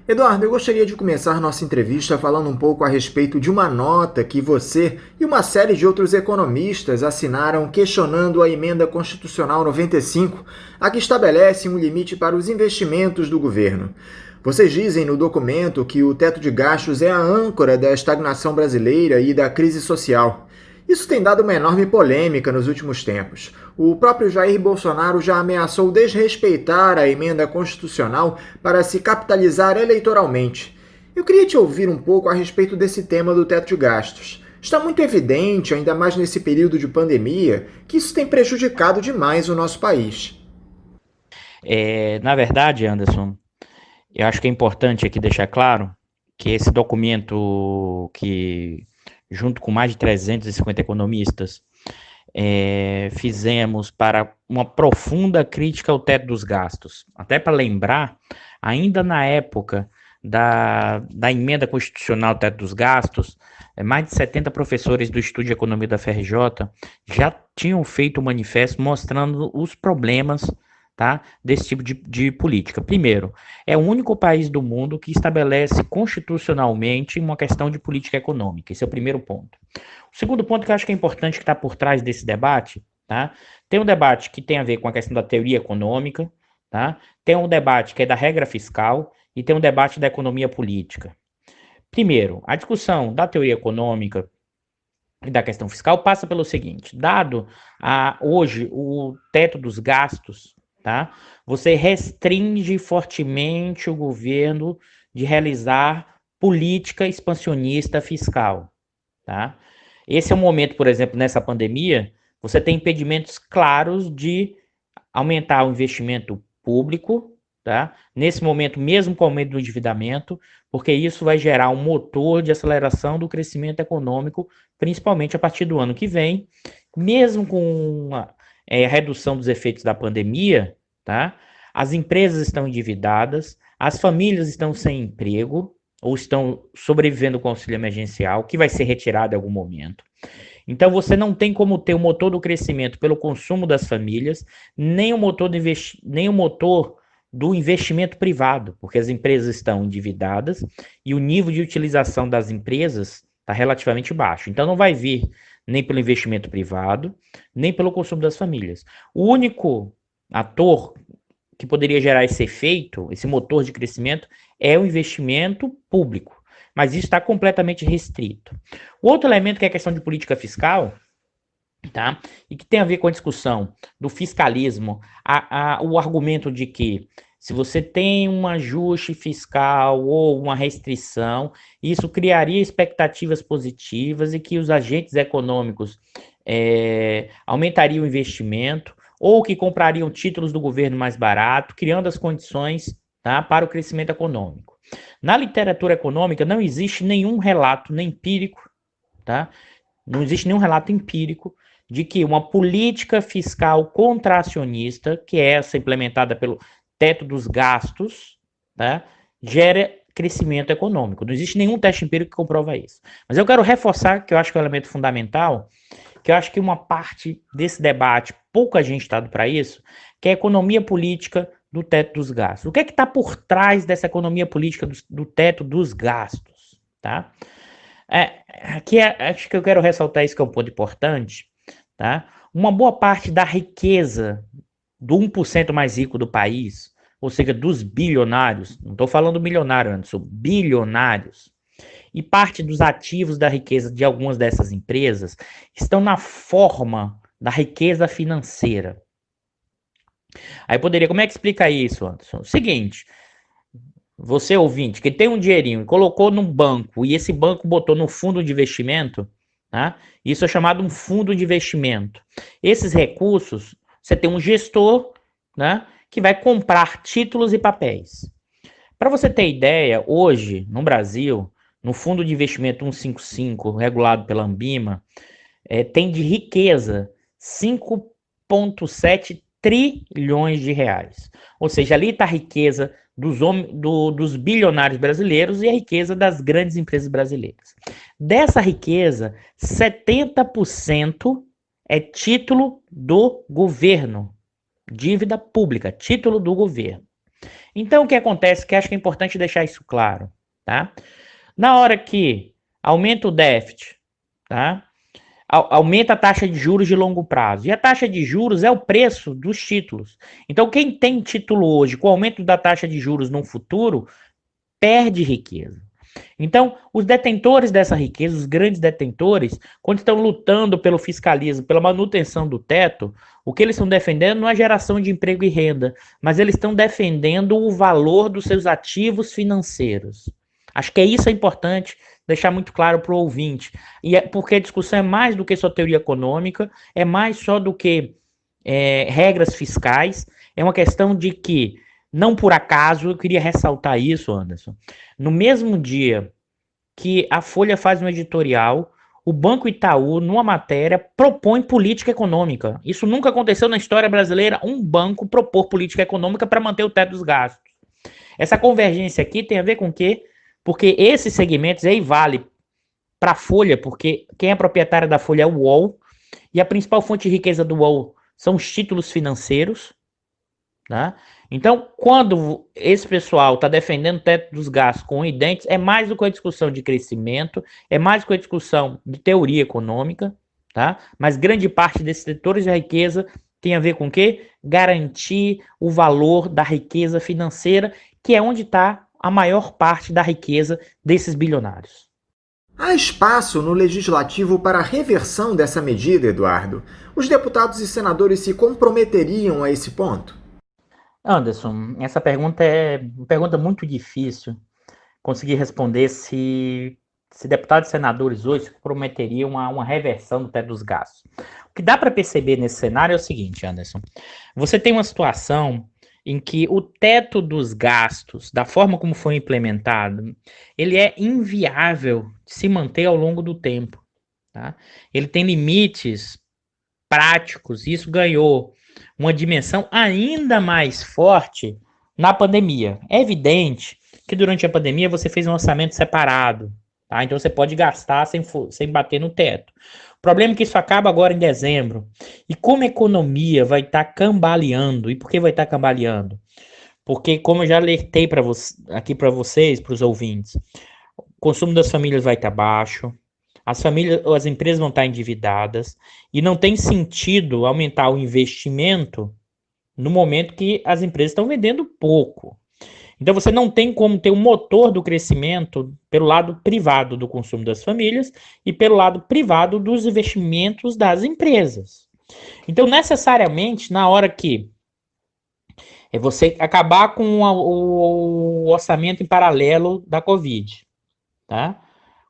Eduardo, eu gostaria de começar nossa entrevista falando um pouco a respeito de uma nota que você e uma série de outros economistas assinaram questionando a Emenda Constitucional 95, a que estabelece um limite para os investimentos do governo. Vocês dizem no documento que o teto de gastos é a âncora da estagnação brasileira e da crise social. Isso tem dado uma enorme polêmica nos últimos tempos. O próprio Jair Bolsonaro já ameaçou desrespeitar a emenda constitucional para se capitalizar eleitoralmente. Eu queria te ouvir um pouco a respeito desse tema do teto de gastos. Está muito evidente, ainda mais nesse período de pandemia, que isso tem prejudicado demais o nosso país. Na verdade, Anderson, eu acho que é importante aqui deixar claro que esse documento que, junto com mais de 350 economistas, fizemos para uma profunda crítica ao teto dos gastos. Até para lembrar, ainda na época da emenda constitucional ao teto dos gastos, mais de 70 professores do Estudo de Economia da FRJ já tinham feito um manifesto mostrando os problemas, tá, desse tipo de política. Primeiro, é o único país do mundo que estabelece constitucionalmente uma questão de política econômica. Esse é o primeiro ponto. O segundo ponto que eu acho que é importante, que está por trás desse debate, tá? Tem um debate que tem a ver com a questão da teoria econômica, tá? Tem um debate que é da regra fiscal e tem um debate da economia política. Primeiro, a discussão da teoria econômica e da questão fiscal passa pelo seguinte: dado hoje o teto dos gastos, tá? Você restringe fortemente o governo de realizar política expansionista fiscal, tá? Esse é um momento, por exemplo, nessa pandemia, você tem impedimentos claros de aumentar o investimento público, tá? Nesse momento, mesmo com o aumento do endividamento, porque isso vai gerar um motor de aceleração do crescimento econômico, principalmente a partir do ano que vem, mesmo com a redução dos efeitos da pandemia, tá? As empresas estão endividadas, as famílias estão sem emprego, ou estão sobrevivendo com auxílio emergencial, que vai ser retirado em algum momento. Então, você não tem como ter o motor do crescimento pelo consumo das famílias, nem o motor do investimento privado, porque as empresas estão endividadas e o nível de utilização das empresas está relativamente baixo. Então, não vai vir nem pelo investimento privado, nem pelo consumo das famílias. O único ator que poderia gerar esse efeito, esse motor de crescimento, é o investimento público, mas isso está completamente restrito. O outro elemento que é a questão de política fiscal, tá? E que tem a ver com a discussão do fiscalismo, o argumento de que se você tem um ajuste fiscal ou uma restrição, isso criaria expectativas positivas e que os agentes econômicos aumentariam o investimento, ou que comprariam títulos do governo mais barato, criando as condições, tá, para o crescimento econômico. Na literatura econômica não existe nenhum relato, nem empírico, tá? Não existe nenhum relato empírico de que uma política fiscal contracionista, que é essa implementada pelo teto dos gastos, tá, gera crescimento econômico. Não existe nenhum teste empírico que comprova isso. Mas eu quero reforçar, que eu acho que é um elemento fundamental, que eu acho que uma parte desse debate, pouca gente está dando para isso, que é a economia política do teto dos gastos. O que é que está por trás dessa economia política do teto dos gastos? Tá? Acho que eu quero ressaltar isso, que é um ponto importante. Tá? Uma boa parte da riqueza do 1% mais rico do país, ou seja, dos bilionários, não estou falando milionário, Anderson, bilionários, e parte dos ativos da riqueza de algumas dessas empresas estão na forma da riqueza financeira. Aí como é que explica isso, Anderson? Seguinte, você ouvinte, que tem um dinheirinho e colocou num banco, e esse banco botou no fundo de investimento, tá? Isso é chamado um fundo de investimento. Esses recursos, você tem um gestor, né, que vai comprar títulos e papéis. Para você ter ideia, hoje, no Brasil, no fundo de investimento 155, regulado pela Anbima, tem de riqueza 5,7 trilhões de reais. Ou seja, ali está a riqueza dos bilionários brasileiros e a riqueza das grandes empresas brasileiras. Dessa riqueza, 70% é título do governo, dívida pública, título do governo. Então, o que acontece, que acho que é importante deixar isso claro, tá? Na hora que aumenta o déficit, tá? Aumenta a taxa de juros de longo prazo. E a taxa de juros é o preço dos títulos. Então, quem tem título hoje, com o aumento da taxa de juros no futuro, perde riqueza. Então, os detentores dessa riqueza, os grandes detentores, quando estão lutando pelo fiscalismo, pela manutenção do teto, o que eles estão defendendo não é geração de emprego e renda, mas eles estão defendendo o valor dos seus ativos financeiros. Acho que isso é importante deixar muito claro para o ouvinte. E porque a discussão é mais do que só teoria econômica, é mais só do que regras fiscais, é uma questão de que, não por acaso, eu queria ressaltar isso, Anderson, no mesmo dia que a Folha faz um editorial, o Banco Itaú, numa matéria, propõe política econômica. Isso nunca aconteceu na história brasileira, um banco propor política econômica para manter o teto dos gastos. Essa convergência aqui tem a ver com o quê? Porque esses segmentos aí vale para a Folha, porque quem é proprietário da Folha é o UOL, e a principal fonte de riqueza do UOL são os títulos financeiros, tá? Então, quando esse pessoal está defendendo o teto dos gastos com unhas e dentes, é mais do que a discussão de crescimento, é mais do que a discussão de teoria econômica, tá? Mas grande parte desses setores da riqueza tem a ver com o quê? Garantir o valor da riqueza financeira, que é onde está a maior parte da riqueza desses bilionários. Há espaço no Legislativo para a reversão dessa medida, Eduardo? Os deputados e senadores se comprometeriam a esse ponto? Anderson, essa pergunta é uma pergunta muito difícil conseguir responder se deputados e senadores hoje se comprometeriam a uma reversão do teto dos gastos. O que dá para perceber nesse cenário é o seguinte, Anderson. Você tem uma situação em que o teto dos gastos, da forma como foi implementado, ele é inviável de se manter ao longo do tempo, tá? Ele tem limites práticos, e isso ganhou uma dimensão ainda mais forte na pandemia. É evidente que durante a pandemia você fez um orçamento separado, tá? Então você pode gastar sem bater no teto. O problema é que isso acaba agora em dezembro. E como a economia vai estar cambaleando, e por que vai estar cambaleando? Porque, como eu já alertei aqui para vocês, para os ouvintes, o consumo das famílias vai estar baixo, as empresas vão estar endividadas, e não tem sentido aumentar o investimento no momento que as empresas estão vendendo pouco. Então você não tem como ter um motor do crescimento pelo lado privado do consumo das famílias e pelo lado privado dos investimentos das empresas. Então, necessariamente, na hora que você acabar com o orçamento em paralelo da Covid, tá?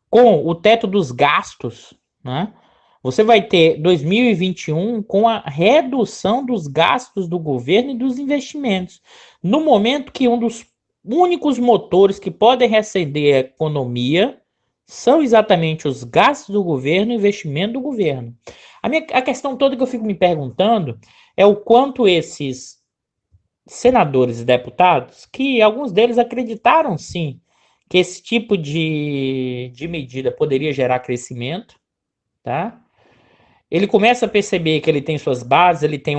Com o teto dos gastos, né? Você vai ter 2021 com a redução dos gastos do governo e dos investimentos, no momento que um dos únicos motores que podem reacender a economia são exatamente os gastos do governo e o investimento do governo. A questão toda que eu fico me perguntando é o quanto esses senadores e deputados, que alguns deles acreditaram sim que esse tipo de medida poderia gerar crescimento, tá? Ele começa a perceber que ele tem suas bases, ele tem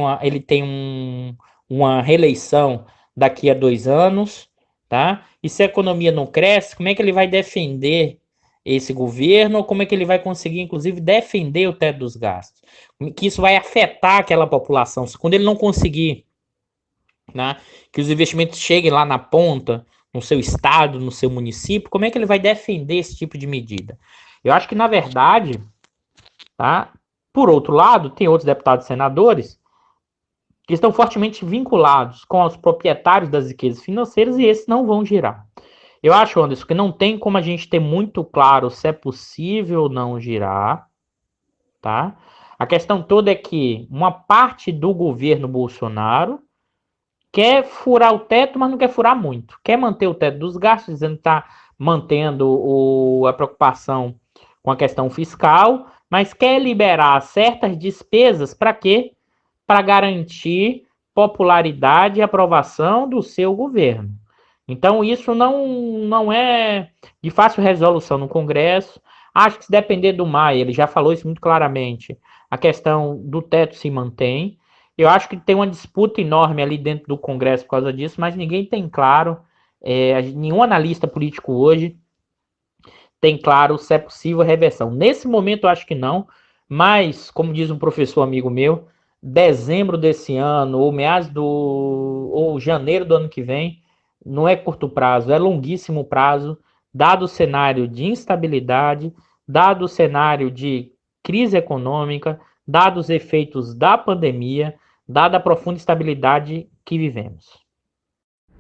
uma reeleição daqui a 2 anos, tá? E se a economia não cresce, como é que ele vai defender esse governo, ou como é que ele vai conseguir, inclusive, defender o teto dos gastos? Que isso vai afetar aquela população. Quando ele não conseguir, né, que os investimentos cheguem lá na ponta, no seu estado, no seu município, como é que ele vai defender esse tipo de medida? Eu acho que, na verdade, tá? Por outro lado, tem outros deputados e senadores que estão fortemente vinculados com os proprietários das riquezas financeiras e esses não vão girar. Eu acho, Anderson, que não tem como a gente ter muito claro se é possível ou não girar, tá? A questão toda é que uma parte do governo Bolsonaro quer furar o teto, mas não quer furar muito. Quer manter o teto dos gastos, dizendo que está mantendo a preocupação com a questão fiscal, mas quer liberar certas despesas para quê? Para garantir popularidade e aprovação do seu governo. Então, isso não é de fácil resolução no Congresso. Acho que se depender do Maia, ele já falou isso muito claramente, a questão do teto se mantém. Eu acho que tem uma disputa enorme ali dentro do Congresso por causa disso, mas ninguém tem claro, nenhum analista político hoje tem claro se é possível a reversão. Nesse momento, eu acho que não, mas, como diz um professor amigo meu, dezembro desse ano, ou janeiro do ano que vem, não é curto prazo, é longuíssimo prazo, dado o cenário de instabilidade, dado o cenário de crise econômica, dados os efeitos da pandemia, dada a profunda instabilidade que vivemos.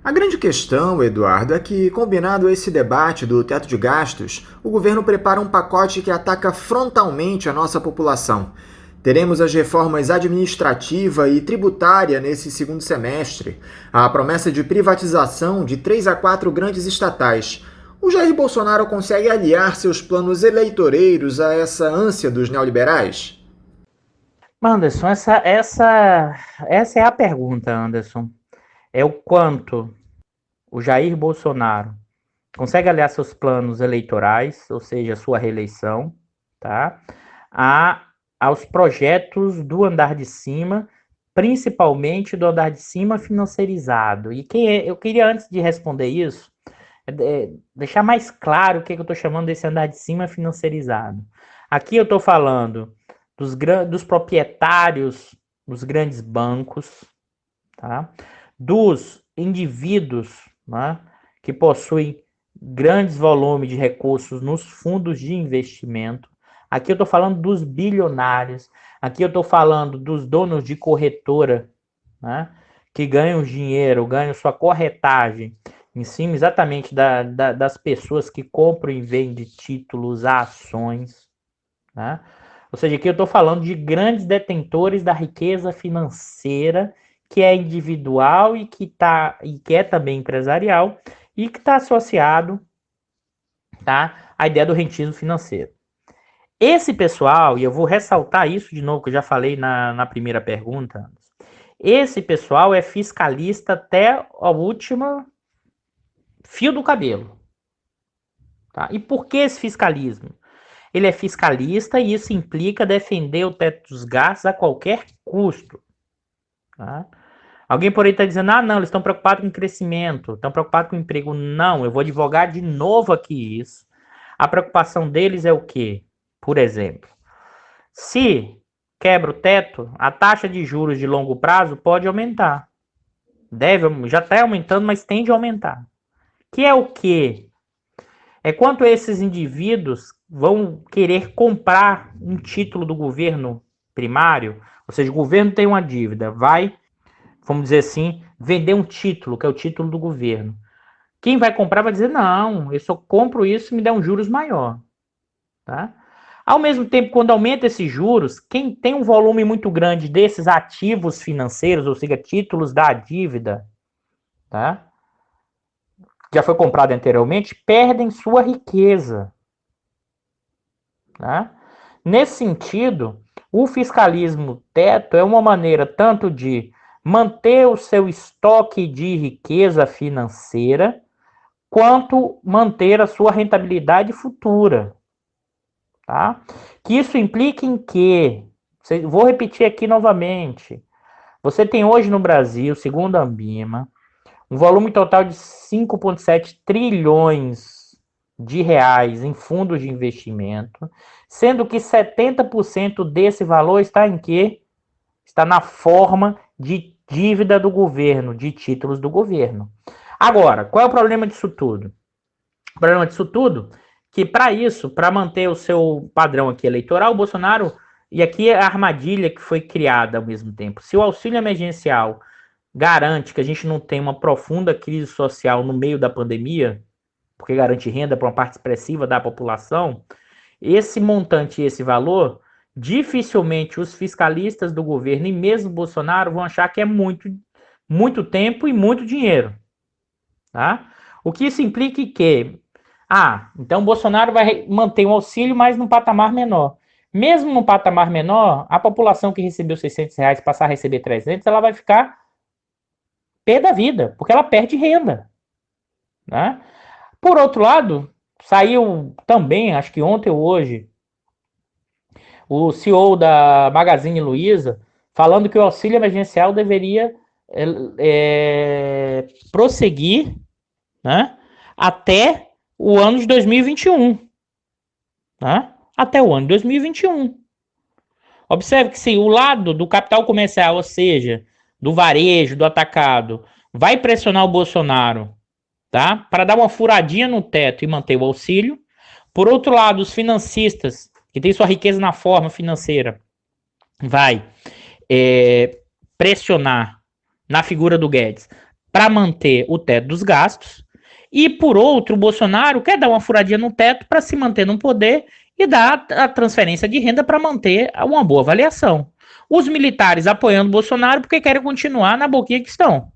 A grande questão, Eduardo, é que, combinado esse debate do teto de gastos, o governo prepara um pacote que ataca frontalmente a nossa população. Teremos as reformas administrativa e tributária nesse segundo semestre, a promessa de privatização de 3 a 4 grandes estatais. O Jair Bolsonaro consegue aliar seus planos eleitoreiros a essa ânsia dos neoliberais? Anderson, essa é a pergunta, Anderson. É o quanto o Jair Bolsonaro consegue aliar seus planos eleitorais, ou seja, sua reeleição, tá, aos projetos do andar de cima, principalmente do andar de cima financeirizado. E eu queria, antes de responder isso, deixar mais claro o que eu estou chamando desse andar de cima financeirizado. Aqui eu estou falando dos proprietários dos grandes bancos, tá? Dos indivíduos, né, que possuem grandes volumes de recursos nos fundos de investimento. Aqui eu estou falando dos bilionários. Aqui eu estou falando dos donos de corretora, né, que ganham dinheiro, ganham sua corretagem em cima exatamente das pessoas que compram e vendem títulos a ações, né? Ou seja, aqui eu estou falando de grandes detentores da riqueza financeira, que é individual e que é também empresarial, e que está associado, tá, à ideia do rentismo financeiro. Esse pessoal, e eu vou ressaltar isso de novo, que eu já falei na primeira pergunta, esse pessoal é fiscalista até o último fio do cabelo. Tá? E por que esse fiscalismo? Ele é fiscalista e isso implica defender o teto dos gastos a qualquer custo. Tá? Alguém por aí está dizendo, não, eles estão preocupados com crescimento, estão preocupados com emprego. Não, eu vou advogar de novo aqui isso. A preocupação deles é o quê? Por exemplo, se quebra o teto, a taxa de juros de longo prazo pode aumentar. Já está aumentando, mas tende a aumentar. Que é o quê? É quanto esses indivíduos vão querer comprar um título do governo primário, ou seja, o governo tem uma dívida, vai, vamos dizer assim, vender um título, que é o título do governo. Quem vai comprar vai dizer, não, eu só compro isso se me der um juros maior. Tá? Ao mesmo tempo, quando aumenta esses juros, quem tem um volume muito grande desses ativos financeiros, ou seja, títulos da dívida, tá? Já foi comprado anteriormente, perdem sua riqueza. Tá? Nesse sentido, o fiscalismo teto é uma maneira tanto de manter o seu estoque de riqueza financeira, quanto manter a sua rentabilidade futura. Tá? Que isso implica em quê? Vou repetir aqui novamente. Você tem hoje no Brasil, segundo a Ambima, um volume total de 5,7 trilhões de reais em fundos de investimento, sendo que 70% desse valor está em quê? Está na forma de dívida do governo, de títulos do governo. Agora, qual é o problema disso tudo? O problema disso tudo é que para isso, para manter o seu padrão aqui eleitoral, o Bolsonaro, e aqui é a armadilha que foi criada ao mesmo tempo, se o auxílio emergencial garante que a gente não tem uma profunda crise social no meio da pandemia, porque garante renda para uma parte expressiva da população, esse montante e esse valor, dificilmente os fiscalistas do governo e mesmo Bolsonaro vão achar que é muito tempo e muito dinheiro. Tá? O que isso implica em quê? Então Bolsonaro vai manter um auxílio, mas num patamar menor. Mesmo num patamar menor, a população que recebeu R$600 passar a receber 300, ela vai ficar pé da vida, porque ela perde renda, né? Por outro lado, saiu também, acho que ontem ou hoje, o CEO da Magazine Luiza falando que o auxílio emergencial deveria prosseguir, né, até o ano de 2021. Né? Até o ano de 2021. Observe que se o lado do capital comercial, ou seja, do varejo, do atacado, vai pressionar o Bolsonaro, tá, para dar uma furadinha no teto e manter o auxílio, por outro lado, os financistas, que têm sua riqueza na forma financeira, vai pressionar na figura do Guedes para manter o teto dos gastos, e por outro, o Bolsonaro quer dar uma furadinha no teto para se manter no poder e dar a transferência de renda para manter uma boa avaliação. Os militares apoiando o Bolsonaro porque querem continuar na boquinha que estão.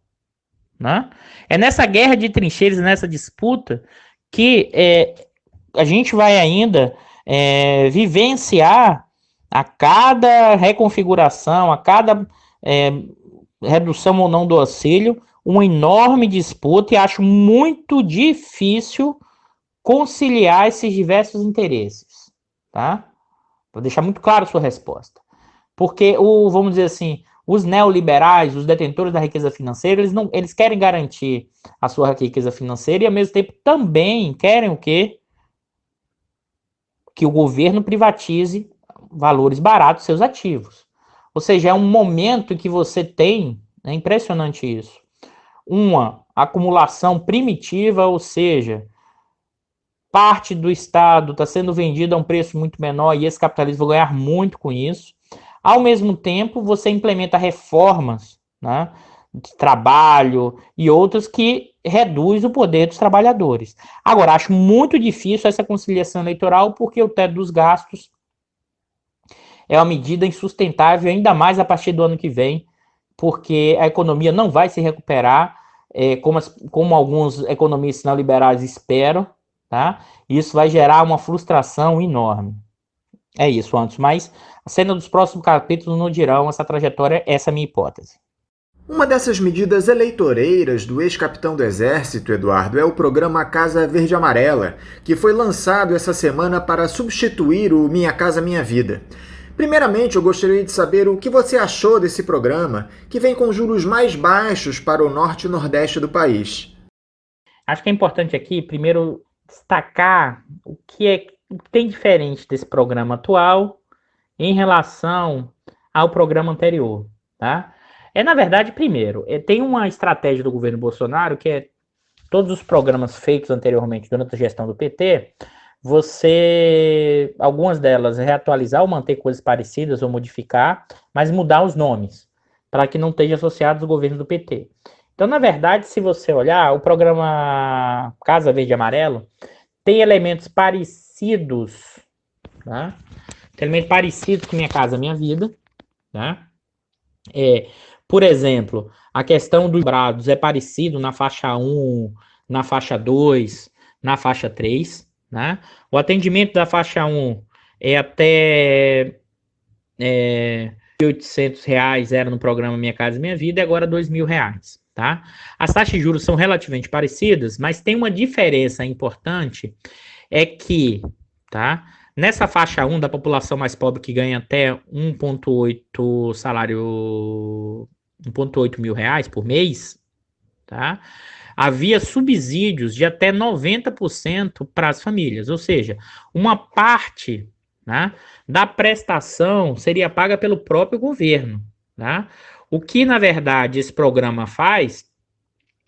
Né? É nessa guerra de trincheiras, nessa disputa, que a gente vai ainda vivenciar a cada reconfiguração, a cada redução ou não do auxílio, uma enorme disputa, e acho muito difícil conciliar esses diversos interesses, tá? Vou deixar muito claro a sua resposta. Porque, vamos dizer assim, os neoliberais, os detentores da riqueza financeira, eles querem garantir a sua riqueza financeira e, ao mesmo tempo, também querem o quê? Que o governo privatize valores baratos seus ativos. Ou seja, é um momento que você tem, é impressionante isso, uma acumulação primitiva, ou seja, parte do Estado está sendo vendida a um preço muito menor e esse capitalismo vai ganhar muito com isso. Ao mesmo tempo, você implementa reformas, né, de trabalho e outras que reduz o poder dos trabalhadores. Agora, acho muito difícil essa conciliação eleitoral porque o teto dos gastos é uma medida insustentável, ainda mais a partir do ano que vem, porque a economia não vai se recuperar, como alguns economistas neoliberais esperam, tá? Isso vai gerar uma frustração enorme. É isso, Anderson, mas a cena dos próximos capítulos não dirão essa trajetória, essa é a minha hipótese. Uma dessas medidas eleitoreiras do ex-capitão do Exército, Eduardo, é o programa Casa Verde Amarela, que foi lançado essa semana para substituir o Minha Casa Minha Vida. Primeiramente, eu gostaria de saber o que você achou desse programa, que vem com juros mais baixos para o norte e nordeste do país. Acho que é importante aqui, primeiro, destacar o que tem diferente desse programa atual em relação ao programa anterior, tá? Na verdade, primeiro, tem uma estratégia do governo Bolsonaro que é todos os programas feitos anteriormente durante a gestão do PT, algumas delas, reatualizar ou manter coisas parecidas ou modificar, mas mudar os nomes, para que não estejam associados ao governo do PT. Então, na verdade, se você olhar, o programa Casa Verde Amarelo tem elementos parecidos, tá? Tem elementos parecidos com Minha Casa Minha Vida, tá? Por exemplo, a questão dos brados é parecido na faixa 1, na faixa 2, na faixa 3, né? O atendimento da faixa 1 é até R$800 era no programa Minha Casa Minha Vida e agora R$2.000, tá? As taxas de juros são relativamente parecidas, mas tem uma diferença importante, é que, tá? Nessa faixa 1 da população mais pobre que ganha até 1,8 salário, R$1.800 por mês, tá? Havia subsídios de até 90% para as famílias, ou seja, uma parte, né, da prestação seria paga pelo próprio governo, tá? O que, na verdade, esse programa faz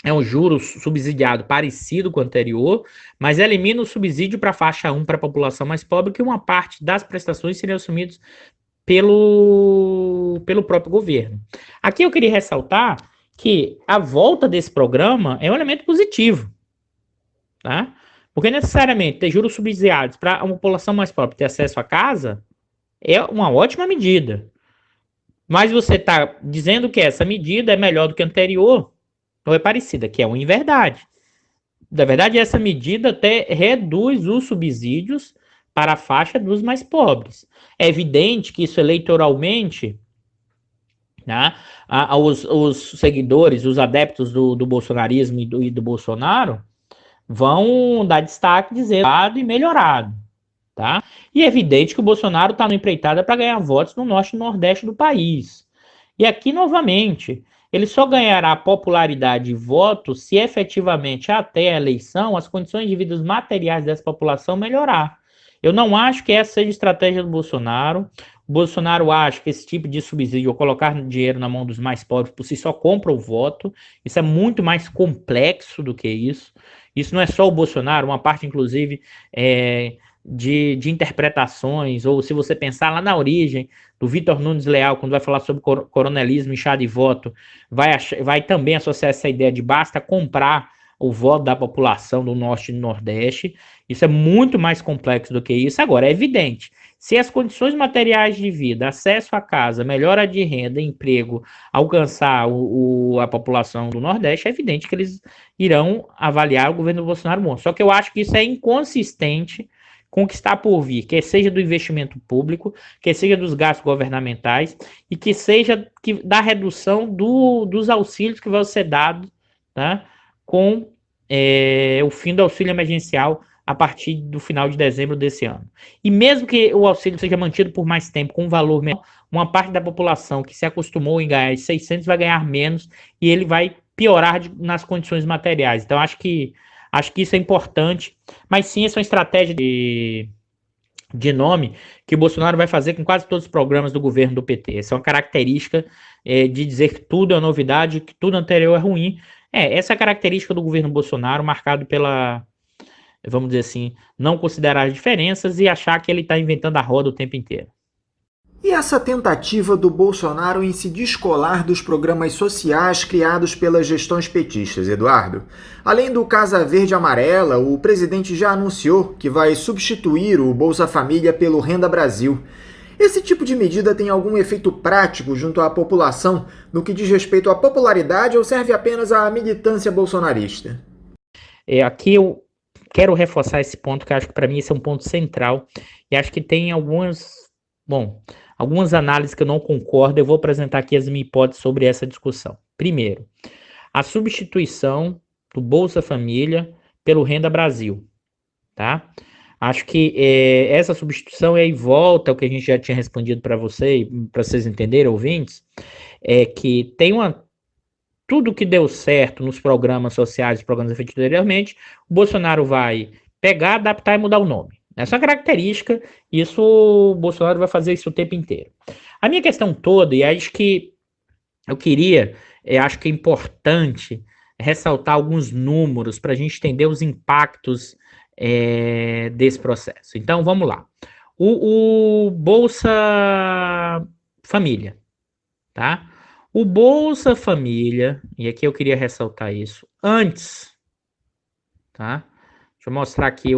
é um juro subsidiado parecido com o anterior, mas elimina o subsídio para a faixa 1 para a população mais pobre, que uma parte das prestações seriam assumidas pelo próprio governo. Aqui eu queria ressaltar que a volta desse programa é um elemento positivo, tá? Porque necessariamente ter juros subsidiados para a população mais pobre ter acesso à casa é uma ótima medida. Mas você está dizendo que essa medida é melhor do que a anterior, ou é parecida, que é uma inverdade. Na verdade, essa medida até reduz os subsídios para a faixa dos mais pobres. É evidente que isso eleitoralmente né? Os seguidores, os adeptos do bolsonarismo e do Bolsonaro vão dar destaque, dizer e melhorado, tá? E é evidente que o Bolsonaro está no empreitada para ganhar votos no norte e nordeste do país. E aqui, novamente, ele só ganhará popularidade e voto se efetivamente até a eleição as condições de vida materiais dessa população melhorar. Eu não acho que essa seja a estratégia do Bolsonaro. O Bolsonaro acha que esse tipo de subsídio, ou colocar dinheiro na mão dos mais pobres, por si só compra o voto. Isso é muito mais complexo do que isso. Isso não é só o Bolsonaro, uma parte, inclusive, de interpretações, ou se você pensar lá na origem do Vitor Nunes Leal, quando vai falar sobre coronelismo e chá de voto, vai também associar essa ideia de basta comprar o voto da população do Norte e do Nordeste. Isso é muito mais complexo do que isso. Agora, é evidente, se as condições materiais de vida, acesso à casa, melhora de renda, emprego, alcançar a população do Nordeste, é evidente que eles irão avaliar o governo do Bolsonaro bom. Só que eu acho que isso é inconsistente com o que está por vir, que seja do investimento público, que seja dos gastos governamentais e que seja da redução dos auxílios que vão ser dados, tá, com o fim do auxílio emergencial a partir do final de dezembro desse ano. E mesmo que o auxílio seja mantido por mais tempo com um valor menor, uma parte da população que se acostumou em ganhar 600 vai ganhar menos e ele vai piorar nas condições materiais. Então acho que isso é importante, mas sim, essa é uma estratégia de nome que o Bolsonaro vai fazer com quase todos os programas do governo do PT. Essa é uma característica de dizer que tudo é novidade, que tudo anterior é ruim. Essa é a característica do governo Bolsonaro, marcado pela, vamos dizer assim, não considerar as diferenças e achar que ele está inventando a roda o tempo inteiro. E essa tentativa do Bolsonaro em se descolar dos programas sociais criados pelas gestões petistas, Eduardo? Além do Casa Verde Amarela, o presidente já anunciou que vai substituir o Bolsa Família pelo Renda Brasil. Esse tipo de medida tem algum efeito prático junto à população no que diz respeito à popularidade ou serve apenas à militância bolsonarista? Aqui eu quero reforçar esse ponto, que acho que para mim esse é um ponto central, e acho que tem algumas análises que eu não concordo. Eu vou apresentar aqui as minhas hipóteses sobre essa discussão. Primeiro, a substituição do Bolsa Família pelo Renda Brasil, tá? Acho que essa substituição é em volta ao que a gente já tinha respondido para vocês entenderem, ouvintes, que tem tudo que deu certo nos programas sociais, programas efetivos anteriormente, o Bolsonaro vai pegar, adaptar e mudar o nome. Essa é uma característica, isso o Bolsonaro vai fazer isso o tempo inteiro. A minha questão toda, e acho que eu acho que é importante ressaltar alguns números para a gente entender os impactos desse processo. Então, vamos lá. O Bolsa Família, tá? O Bolsa Família, e aqui eu queria ressaltar isso, antes, tá? Deixa eu mostrar aqui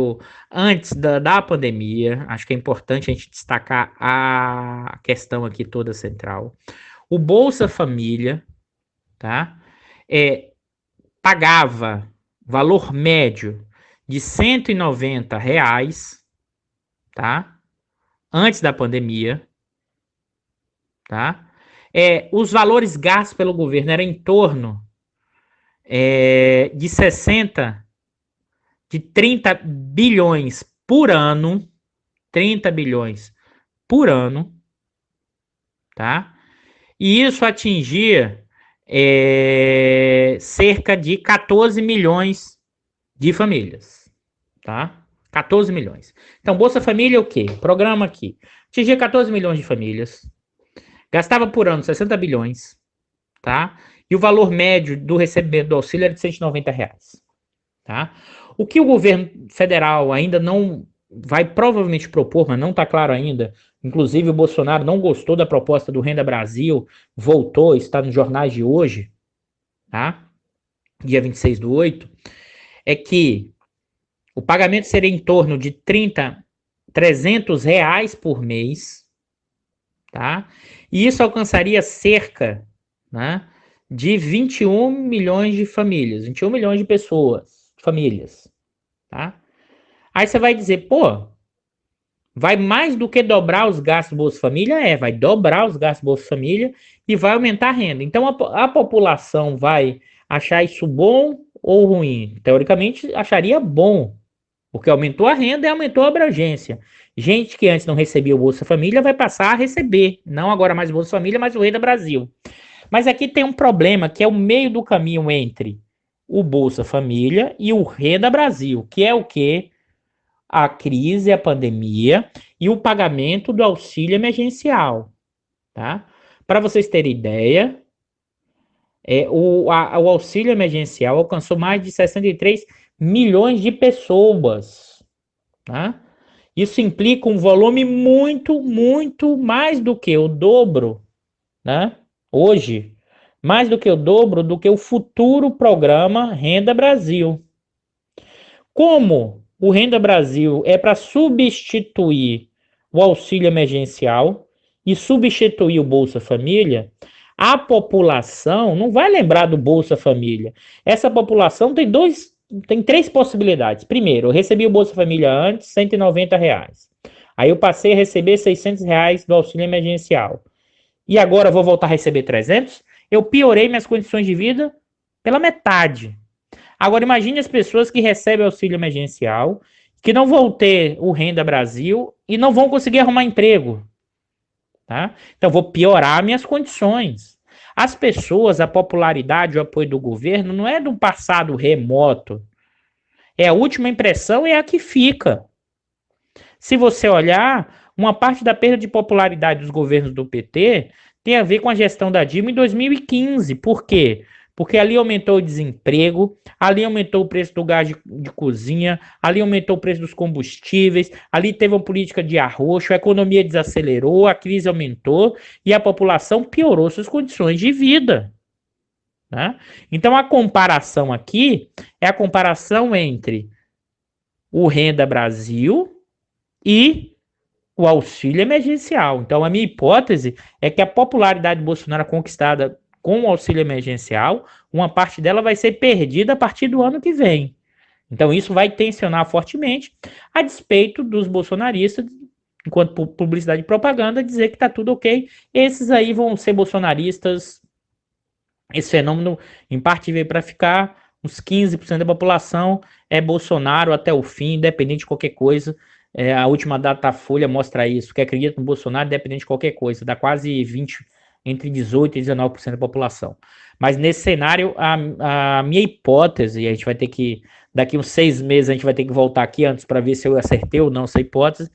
antes da pandemia, acho que é importante a gente destacar a questão aqui toda central. O Bolsa Família, tá? Pagava valor médio de R$190, tá? Antes da pandemia, tá? Os valores gastos pelo governo eram em torno de 30 bilhões por ano, 30 bilhões por ano, tá? E isso atingia cerca de 14 milhões de famílias, tá? 14 milhões. Então, Bolsa Família é o quê? Programa aqui. Atingia 14 milhões de famílias, gastava por ano 60 bilhões, tá? E o valor médio do recebimento do auxílio era de R$190, tá? O que o governo federal ainda não vai provavelmente propor, mas não está claro ainda, inclusive o Bolsonaro não gostou da proposta do Renda Brasil, voltou, está nos jornais de hoje, tá? Dia 26/8, é que o pagamento seria em torno de R$300 por mês, tá? E isso alcançaria cerca, né, de 21 milhões de famílias, 21 milhões de pessoas, famílias, tá? Aí você vai dizer, pô, Vai mais do que dobrar os gastos do Bolsa Família? Vai dobrar os gastos do Bolsa Família e vai aumentar a renda. Então a população vai achar isso bom ou ruim? Teoricamente acharia bom, porque aumentou a renda e aumentou a abrangência. Gente que antes não recebia o Bolsa Família vai passar a receber, não agora mais o Bolsa Família, mas o Renda Brasil. Mas aqui tem um problema, que é o meio do caminho entre o Bolsa Família e o Renda Brasil, que é o quê? A crise, a pandemia e o pagamento do auxílio emergencial, tá? Para vocês terem ideia, o auxílio emergencial alcançou mais de 63 milhões de pessoas, tá? Isso implica um volume muito, muito mais do que o dobro, né? Hoje, mais do que o dobro do que o futuro programa Renda Brasil. Como o Renda Brasil é para substituir o auxílio emergencial e substituir o Bolsa Família, a população não vai lembrar do Bolsa Família. Essa população tem três possibilidades. Primeiro, eu recebi o Bolsa Família antes, R$190. Aí eu passei a receber R$600 do auxílio emergencial. E agora eu vou voltar a receber 300? Eu piorei minhas condições de vida pela metade. Agora imagine as pessoas que recebem auxílio emergencial, que não vão ter o Renda Brasil e não vão conseguir arrumar emprego. Tá? Então vou piorar minhas condições. As pessoas, a popularidade, o apoio do governo não é do passado remoto. É a última impressão, é a que fica. Se você olhar, uma parte da perda de popularidade dos governos do PT tem a ver com a gestão da Dilma em 2015. Por quê? Porque ali aumentou o desemprego, ali aumentou o preço do gás de cozinha, ali aumentou o preço dos combustíveis, ali teve uma política de arroxo, a economia desacelerou, a crise aumentou e a população piorou suas condições de vida. Né? Então a comparação aqui é a comparação entre o Renda Brasil e o auxílio emergencial. Então a minha hipótese é que a popularidade do Bolsonaro conquistada com o auxílio emergencial, uma parte dela vai ser perdida a partir do ano que vem. Então isso vai tensionar fortemente, a despeito dos bolsonaristas, enquanto publicidade e propaganda, dizer que está tudo ok. Esses aí vão ser bolsonaristas. Esse fenômeno, em parte, veio para ficar. Uns 15% da população é Bolsonaro até o fim, independente de qualquer coisa. A última Datafolha mostra isso, que acredita no Bolsonaro independente de qualquer coisa, dá quase 20%. Entre 18% e 19% da população. Mas nesse cenário, a minha hipótese, a gente vai ter que, daqui uns 6 meses, a gente vai ter que voltar aqui antes para ver se eu acertei ou não essa hipótese,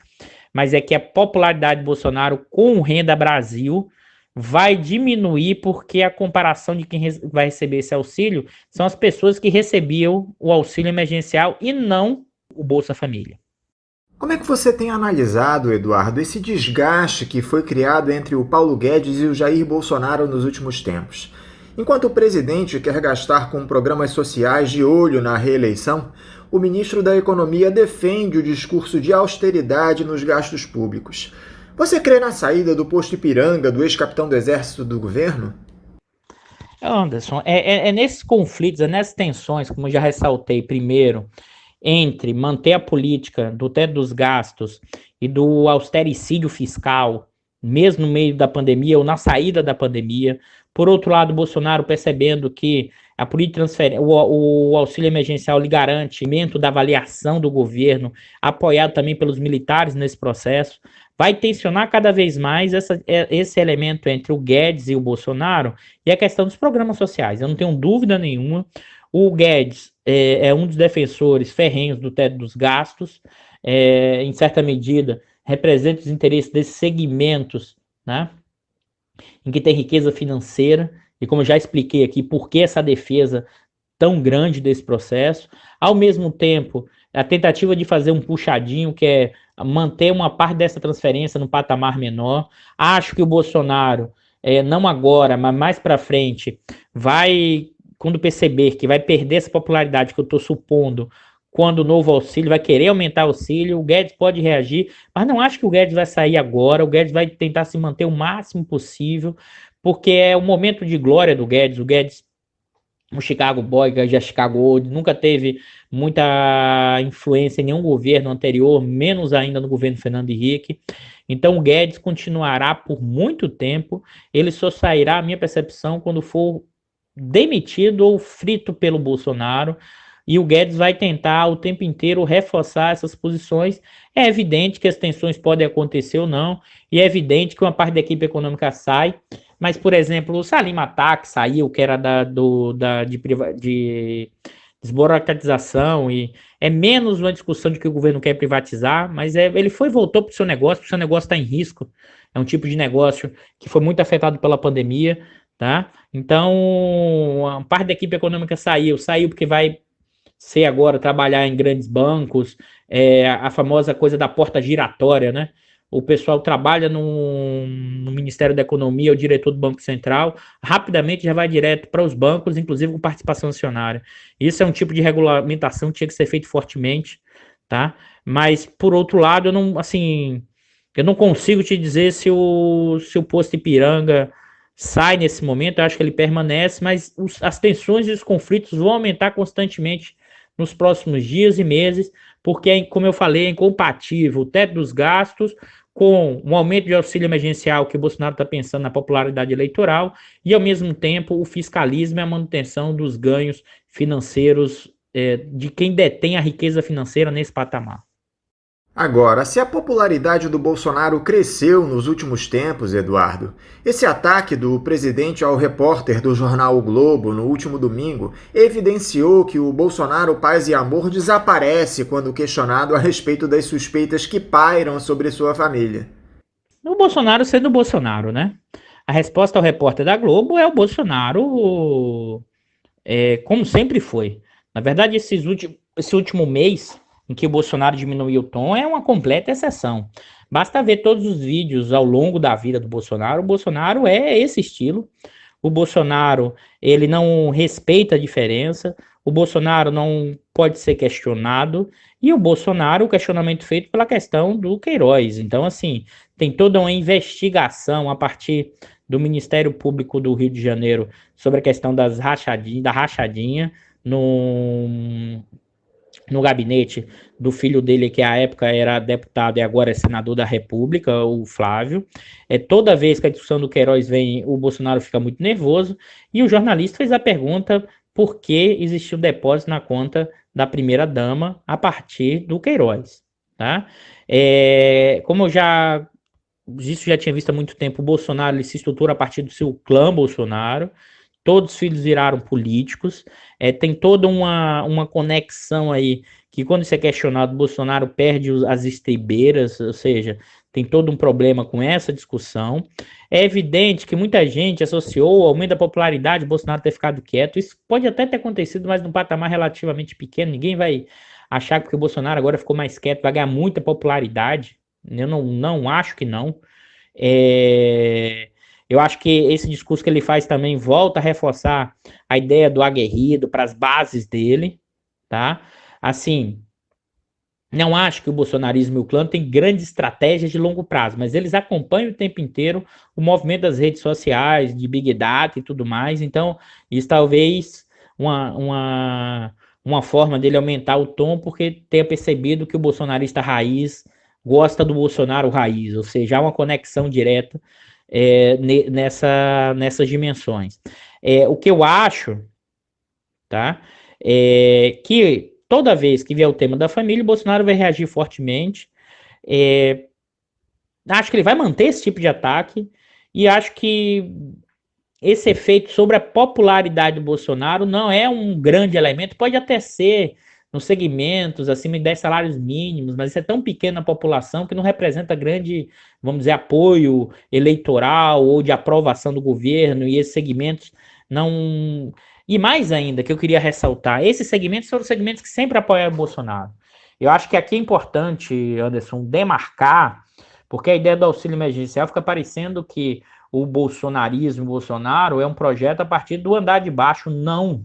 mas é que a popularidade de Bolsonaro com o Renda Brasil vai diminuir porque a comparação de quem vai receber esse auxílio são as pessoas que recebiam o auxílio emergencial e não o Bolsa Família. Como é que você tem analisado, Eduardo, esse desgaste que foi criado entre o Paulo Guedes e o Jair Bolsonaro nos últimos tempos? Enquanto o presidente quer gastar com programas sociais de olho na reeleição, o ministro da Economia defende o discurso de austeridade nos gastos públicos. Você crê na saída do posto Ipiranga do ex-capitão do Exército do governo? Anderson, nesses conflitos, nessas tensões, como eu já ressaltei primeiro, entre manter a política do teto dos gastos e do austericídio fiscal, mesmo no meio da pandemia ou na saída da pandemia. Por outro lado, o Bolsonaro percebendo que a política o auxílio emergencial lhe garante aumento da avaliação do governo, apoiado também pelos militares nesse processo, vai tensionar cada vez mais esse elemento entre o Guedes e o Bolsonaro e a questão dos programas sociais. Eu não tenho dúvida nenhuma. O Guedes é um dos defensores ferrenhos do teto dos gastos, em certa medida representa os interesses desses segmentos, né, em que tem riqueza financeira, e como eu já expliquei aqui, por que essa defesa tão grande desse processo. Ao mesmo tempo, a tentativa de fazer um puxadinho, que é manter uma parte dessa transferência no patamar menor. Acho que o Bolsonaro, não agora, mas mais para frente, vai, quando perceber que vai perder essa popularidade que eu estou supondo, quando o novo auxílio vai querer aumentar o auxílio, o Guedes pode reagir, mas não acho que o Guedes vai sair agora. O Guedes vai tentar se manter o máximo possível, porque é o momento de glória do Guedes. O Guedes o Chicago Boy, que é a Chicago Old, nunca teve muita influência em nenhum governo anterior, menos ainda no governo Fernando Henrique. Então o Guedes continuará por muito tempo, ele só sairá, a minha percepção, quando for demitido ou frito pelo Bolsonaro, e o Guedes vai tentar o tempo inteiro reforçar essas posições. É evidente que as tensões podem acontecer ou não, e é evidente que uma parte da equipe econômica sai, mas, por exemplo, o Salim Matak saiu, que era de desburocratização, e é menos uma discussão de que o governo quer privatizar, mas ele foi e voltou para o seu negócio, porque o seu negócio está em risco. É um tipo de negócio que foi muito afetado pela pandemia, tá? Então, a parte da equipe econômica saiu porque vai ser agora trabalhar em grandes bancos, a famosa coisa da porta giratória, né? O pessoal trabalha no Ministério da Economia, o diretor do Banco Central, rapidamente já vai direto para os bancos, inclusive com participação acionária. Isso é um tipo de regulamentação que tinha que ser feito fortemente, tá? Mas, por outro lado, eu não consigo te dizer se o posto Ipiranga sai nesse momento. Eu acho que ele permanece, mas as tensões e os conflitos vão aumentar constantemente nos próximos dias e meses, porque, como eu falei, é incompatível o teto dos gastos com um aumento de auxílio emergencial que o Bolsonaro está pensando na popularidade eleitoral e, ao mesmo tempo, o fiscalismo e a manutenção dos ganhos financeiros de quem detém a riqueza financeira nesse patamar. Agora, se a popularidade do Bolsonaro cresceu nos últimos tempos, Eduardo, esse ataque do presidente ao repórter do jornal O Globo no último domingo evidenciou que o Bolsonaro Paz e Amor desaparece quando questionado a respeito das suspeitas que pairam sobre sua família. O Bolsonaro sendo o Bolsonaro, né? A resposta ao repórter da Globo é o Bolsonaro, como sempre foi. Na verdade, esse último mês em que o Bolsonaro diminuiu o tom é uma completa exceção. Basta ver todos os vídeos ao longo da vida do Bolsonaro. O Bolsonaro é esse estilo. O Bolsonaro, ele não respeita a diferença. O Bolsonaro não pode ser questionado. E o Bolsonaro, o questionamento feito pela questão do Queiroz. Então, assim, tem toda uma investigação a partir do Ministério Público do Rio de Janeiro sobre a questão da rachadinha no gabinete do filho dele, que à época era deputado e agora é senador da República, o Flávio. Toda vez que a discussão do Queiroz vem, o Bolsonaro fica muito nervoso, e o jornalista fez a pergunta por que existiu depósito na conta da primeira-dama a partir do Queiroz, tá? Como isso já tinha visto há muito tempo, o Bolsonaro ele se estrutura a partir do seu clã Bolsonaro. Todos os filhos viraram políticos, tem toda uma conexão aí, que quando isso é questionado, Bolsonaro perde as estribeiras, ou seja, tem todo um problema com essa discussão. É evidente que muita gente associou o aumento da popularidade, Bolsonaro ter ficado quieto. Isso pode até ter acontecido, mas num patamar relativamente pequeno. Ninguém vai achar que porque o Bolsonaro agora ficou mais quieto vai ganhar muita popularidade. Eu não acho que não. Eu acho que esse discurso que ele faz também volta a reforçar a ideia do aguerrido para as bases dele, tá? Assim, não acho que o bolsonarismo e o clã têm grandes estratégias de longo prazo, mas eles acompanham o tempo inteiro o movimento das redes sociais, de Big Data e tudo mais. Então, isso talvez uma forma dele aumentar o tom, porque tenha percebido que o bolsonarista raiz gosta do Bolsonaro raiz, ou seja, há uma conexão direta nessas dimensões. O que eu acho, tá, que toda vez que vier o tema da família, o Bolsonaro vai reagir fortemente. Acho que ele vai manter esse tipo de ataque, e acho que esse efeito sobre a popularidade do Bolsonaro não é um grande elemento. Pode até ser nos segmentos acima de 10 salários mínimos, mas isso é tão pequeno na população que não representa grande, vamos dizer, apoio eleitoral ou de aprovação do governo, e esses segmentos não... E mais ainda, que eu queria ressaltar, esses segmentos foram segmentos que sempre apoiaram o Bolsonaro. Eu acho que aqui é importante, Anderson, demarcar, porque a ideia do auxílio emergencial fica parecendo que o bolsonarismo, o Bolsonaro, é um projeto a partir do andar de baixo. Não,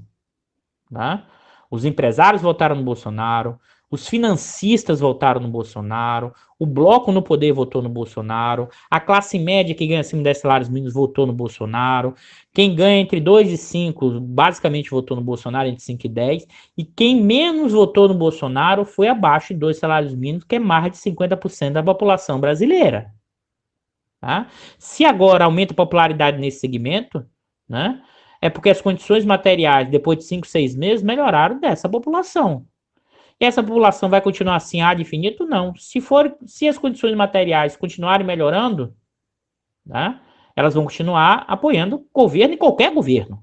tá? Os empresários votaram no Bolsonaro, Os financistas votaram no Bolsonaro, o bloco no poder votou no Bolsonaro, a classe média que ganha acima de 10 salários mínimos votou no Bolsonaro, quem ganha entre 2 e 5 basicamente votou no Bolsonaro, entre 5 e 10, e quem menos votou no Bolsonaro foi abaixo de 2 salários mínimos, que é mais de 50% da população brasileira. Tá? Se agora aumenta a popularidade nesse segmento, né, é porque as condições materiais, depois de 5, 6 meses, melhoraram dessa população. E essa população vai continuar assim ad infinito? Não. Se as condições materiais continuarem melhorando, né, elas vão continuar apoiando o governo e qualquer governo.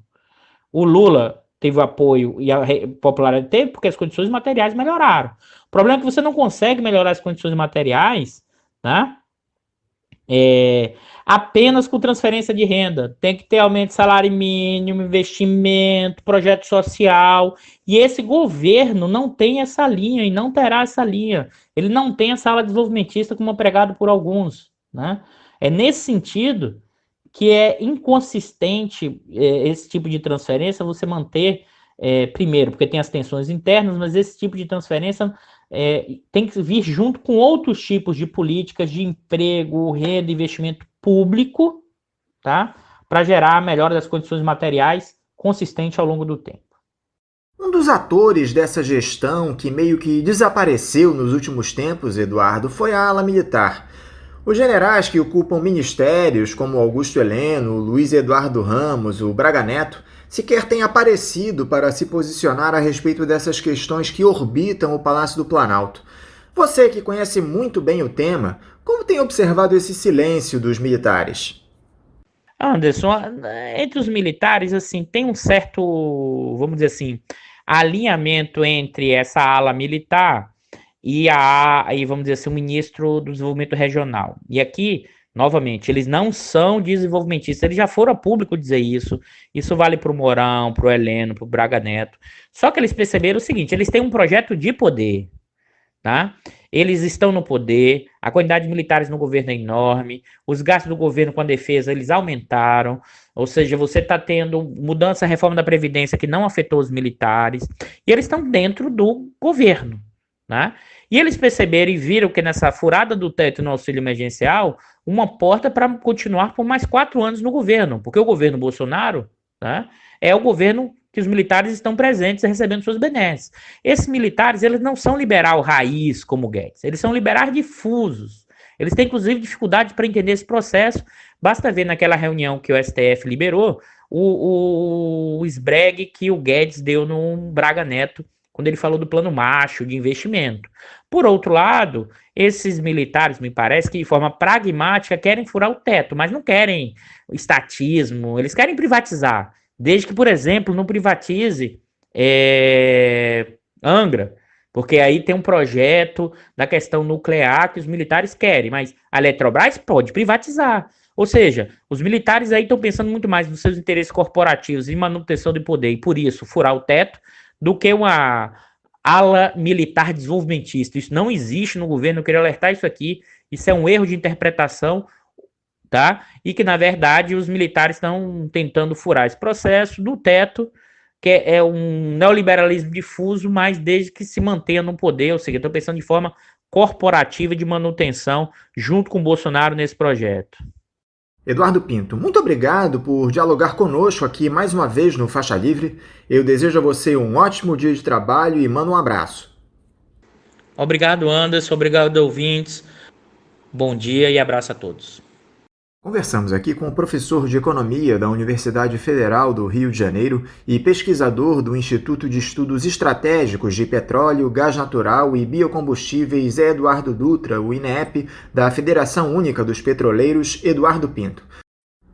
O Lula teve o apoio e a popularidade teve porque as condições materiais melhoraram. O problema é que você não consegue melhorar as condições materiais, né, apenas com transferência de renda. Tem que ter aumento de salário mínimo, investimento, projeto social. E esse governo não tem essa linha e não terá essa linha. Ele não tem essa ala desenvolvimentista como pregado por alguns, né? É nesse sentido que é inconsistente esse tipo de transferência você manter, primeiro, porque tem as tensões internas, mas esse tipo de transferência tem que vir junto com outros tipos de políticas de emprego, renda, investimento público, tá? Para gerar a melhora das condições materiais consistente ao longo do tempo. Um dos atores dessa gestão que meio que desapareceu nos últimos tempos, Eduardo, foi a ala militar. Os generais que ocupam ministérios como Augusto Heleno, Luiz Eduardo Ramos, o Braga Neto, sequer têm aparecido para se posicionar a respeito dessas questões que orbitam o Palácio do Planalto. Você que conhece muito bem o tema, como tem observado esse silêncio dos militares? Anderson, entre os militares, assim, tem um certo, vamos dizer assim, alinhamento entre essa ala militar e vamos dizer assim, o ministro do Desenvolvimento Regional. E aqui, novamente, eles não são desenvolvimentistas, eles já foram a público dizer isso. Isso vale para o Mourão, para o Heleno, para o Braga Neto. Só que eles perceberam o seguinte, eles têm um projeto de poder, tá? Eles estão no poder, a quantidade de militares no governo é enorme, os gastos do governo com a defesa, eles aumentaram, ou seja, você está tendo mudança, reforma da Previdência que não afetou os militares, e eles estão dentro do governo, né? E eles perceberam e viram que nessa furada do teto no auxílio emergencial, uma porta para continuar por mais 4 anos no governo, porque o governo Bolsonaro, né, é o governo que os militares estão presentes e recebendo suas benesses. Esses militares, eles não são liberal raiz como o Guedes, eles são liberais difusos. Eles têm, inclusive, dificuldade para entender esse processo. Basta ver naquela reunião que o STF liberou o esbregue que o Guedes deu no Braga Neto, quando ele falou do plano macho de investimento. Por outro lado, esses militares, me parece que de forma pragmática querem furar o teto, mas não querem estatismo, eles querem privatizar. Desde que, por exemplo, não privatize Angra, porque aí tem um projeto da questão nuclear que os militares querem, mas a Eletrobras pode privatizar. Ou seja, os militares aí estão pensando muito mais nos seus interesses corporativos e manutenção do poder, e por isso furar o teto, do que uma ala militar desenvolvimentista. Isso não existe no governo, eu queria alertar isso aqui, isso é um erro de interpretação, tá? E que, na verdade, os militares estão tentando furar esse processo do teto, que é um neoliberalismo difuso, mas desde que se mantenha no poder, ou seja, estão pensando de forma corporativa de manutenção junto com o Bolsonaro nesse projeto. Eduardo Pinto, muito obrigado por dialogar conosco aqui mais uma vez no Faixa Livre. Eu desejo a você um ótimo dia de trabalho e mando um abraço. Obrigado, Anderson. Obrigado, ouvintes. Bom dia e abraço a todos. Conversamos aqui com o professor de Economia da Universidade Federal do Rio de Janeiro e pesquisador do Instituto de Estudos Estratégicos de Petróleo, Gás Natural e Biocombustíveis Eduardo Dutra, o INEP, da Federação Única dos Petroleiros, Eduardo Pinto.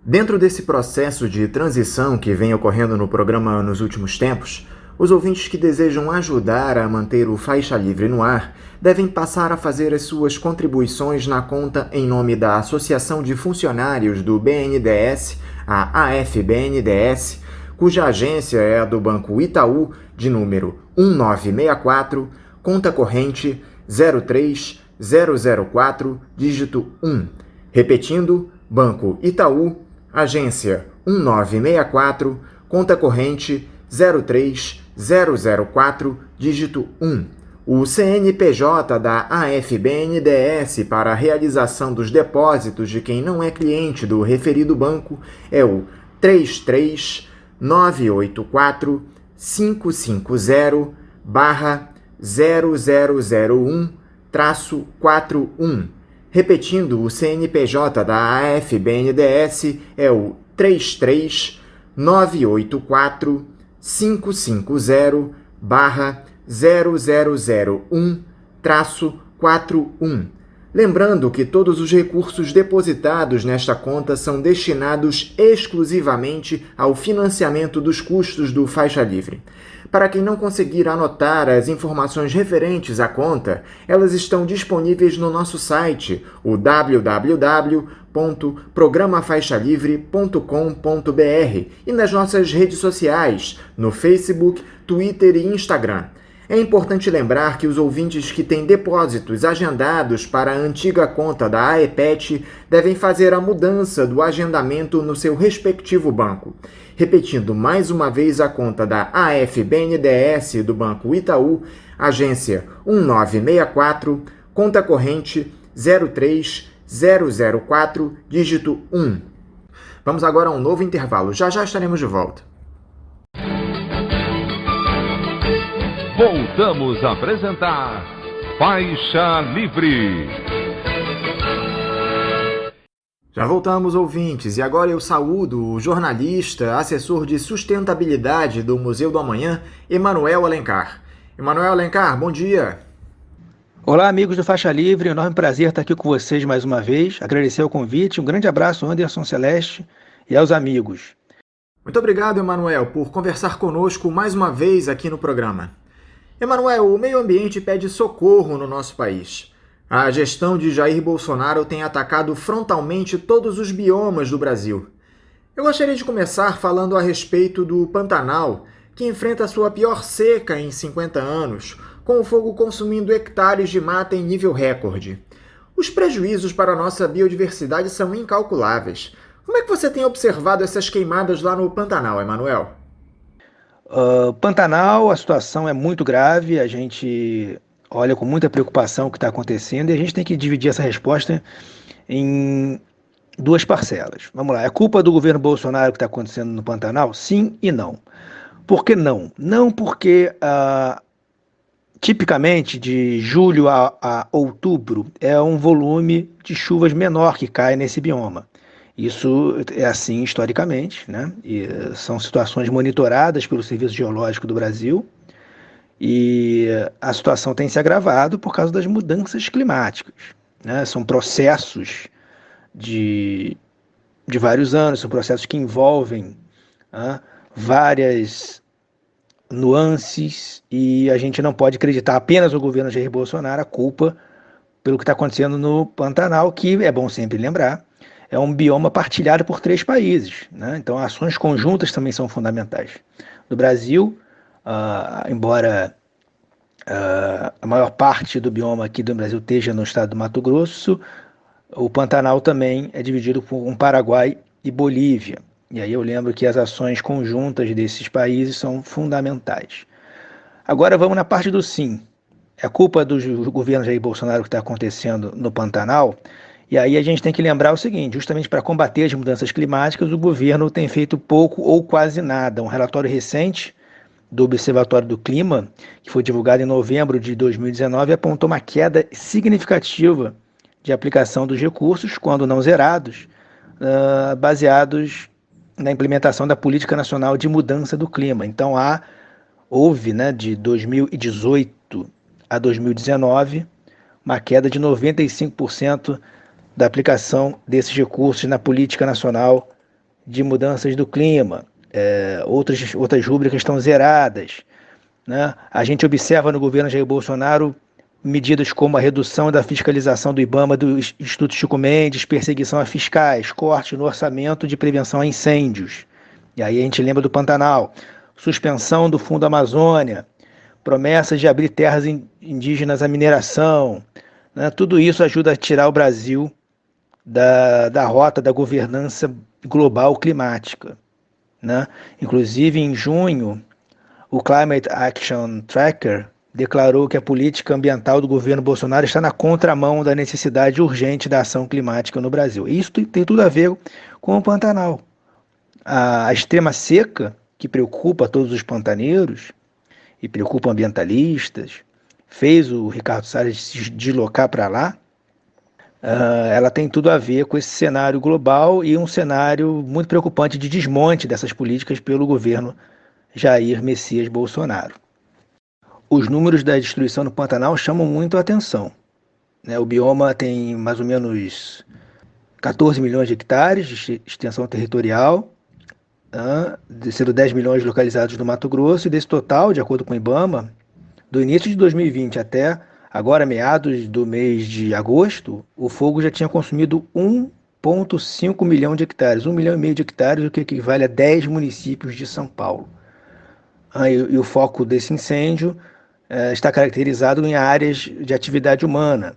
Dentro desse processo de transição que vem ocorrendo no programa nos últimos tempos, os ouvintes que desejam ajudar a manter o Faixa Livre no ar devem passar a fazer as suas contribuições na conta em nome da Associação de Funcionários do BNDES, a AFBNDES, cuja agência é a do Banco Itaú, de número 1964, conta corrente 03004, dígito 1. Repetindo, Banco Itaú, agência 1964, conta corrente 03004, dígito 1. O CNPJ da AFBNDES para a realização dos depósitos de quem não é cliente do referido banco é o 33-984-550-0001-41. Repetindo, o CNPJ da AFBNDES é o 33-984-550-0001-41. Lembrando que todos os recursos depositados nesta conta são destinados exclusivamente ao financiamento dos custos do Faixa Livre. Para quem não conseguir anotar as informações referentes à conta, elas estão disponíveis no nosso site, o www.programafaixalivre.com.br, e nas nossas redes sociais, no Facebook, Twitter e Instagram. É importante lembrar que os ouvintes que têm depósitos agendados para a antiga conta da AEPET devem fazer a mudança do agendamento no seu respectivo banco. Repetindo mais uma vez a conta da AFBNDES do Banco Itaú, agência 1964, conta corrente 03004, dígito 1. Vamos agora a um novo intervalo. Já estaremos de volta. Voltamos a apresentar Faixa Livre. Já voltamos, ouvintes, e agora eu saúdo o jornalista, assessor de sustentabilidade do Museu do Amanhã, Emanuel Alencar. Emanuel Alencar, bom dia. Olá, amigos do Faixa Livre, é um enorme prazer estar aqui com vocês mais uma vez. Agradecer o convite, um grande abraço, Anderson Celeste, e aos amigos. Muito obrigado, Emanuel, por conversar conosco mais uma vez aqui no programa. Emanuel, o meio ambiente pede socorro no nosso país. A gestão de Jair Bolsonaro tem atacado frontalmente todos os biomas do Brasil. Eu gostaria de começar falando a respeito do Pantanal, que enfrenta sua pior seca em 50 anos, com o fogo consumindo hectares de mata em nível recorde. Os prejuízos para a nossa biodiversidade são incalculáveis. Como é que você tem observado essas queimadas lá no Pantanal, Emanuel? Pantanal, a situação é muito grave, a gente olha com muita preocupação o que está acontecendo e a gente tem que dividir essa resposta em duas parcelas. Vamos lá, é culpa do governo Bolsonaro o que está acontecendo no Pantanal? Sim e não. Por que não? Não porque, tipicamente, de julho a outubro, é um volume de chuvas menor que cai nesse bioma. Isso é assim historicamente, né? E são situações monitoradas pelo Serviço Geológico do Brasil e a situação tem se agravado por causa das mudanças climáticas, né? São processos de vários anos, são processos que envolvem várias nuances e a gente não pode acreditar apenas no governo Jair Bolsonaro a culpa pelo que está acontecendo no Pantanal, que é bom sempre lembrar, é um bioma partilhado por 3 países, né? Então ações conjuntas também são fundamentais. No Brasil, embora a maior parte do bioma aqui do Brasil esteja no estado do Mato Grosso, o Pantanal também é dividido por Paraguai e Bolívia. E aí eu lembro que as ações conjuntas desses países são fundamentais. Agora vamos na parte do sim. É culpa do governo Jair Bolsonaro que está acontecendo no Pantanal. E aí a gente tem que lembrar o seguinte, justamente para combater as mudanças climáticas, o governo tem feito pouco ou quase nada. Um relatório recente do Observatório do Clima, que foi divulgado em novembro de 2019, apontou uma queda significativa de aplicação dos recursos, quando não zerados, baseados na implementação da Política Nacional de Mudança do Clima. Então houve, né, de 2018 a 2019, uma queda de 95% da aplicação desses recursos na Política Nacional de Mudanças do Clima. Outras rubricas estão zeradas, né? A gente observa no governo Jair Bolsonaro medidas como a redução da fiscalização do IBAMA, do Instituto Chico Mendes, perseguição a fiscais, corte no orçamento de prevenção a incêndios. E aí a gente lembra do Pantanal, suspensão do Fundo Amazônia, promessas de abrir terras indígenas à mineração, né? Tudo isso ajuda a tirar o Brasil da rota da governança global climática, né? Inclusive, em junho, o Climate Action Tracker declarou que a política ambiental do governo Bolsonaro está na contramão da necessidade urgente da ação climática no Brasil. Isso tem tudo a ver com o Pantanal. A extrema seca, que preocupa todos os pantaneiros e preocupa ambientalistas, fez o Ricardo Salles se deslocar para lá. Ela tem tudo a ver com esse cenário global e um cenário muito preocupante de desmonte dessas políticas pelo governo Jair Messias Bolsonaro. Os números da destruição no Pantanal chamam muito a atenção, né? O bioma tem mais ou menos 14 milhões de hectares de extensão territorial, sendo 10 milhões localizados no Mato Grosso, e desse total, de acordo com o IBAMA, do início de 2020 até agora, meados do mês de agosto, o fogo já tinha consumido 1,5 milhão de hectares, 1,5 milhão de hectares, o que equivale a 10 municípios de São Paulo. E o foco desse incêndio está caracterizado em áreas de atividade humana.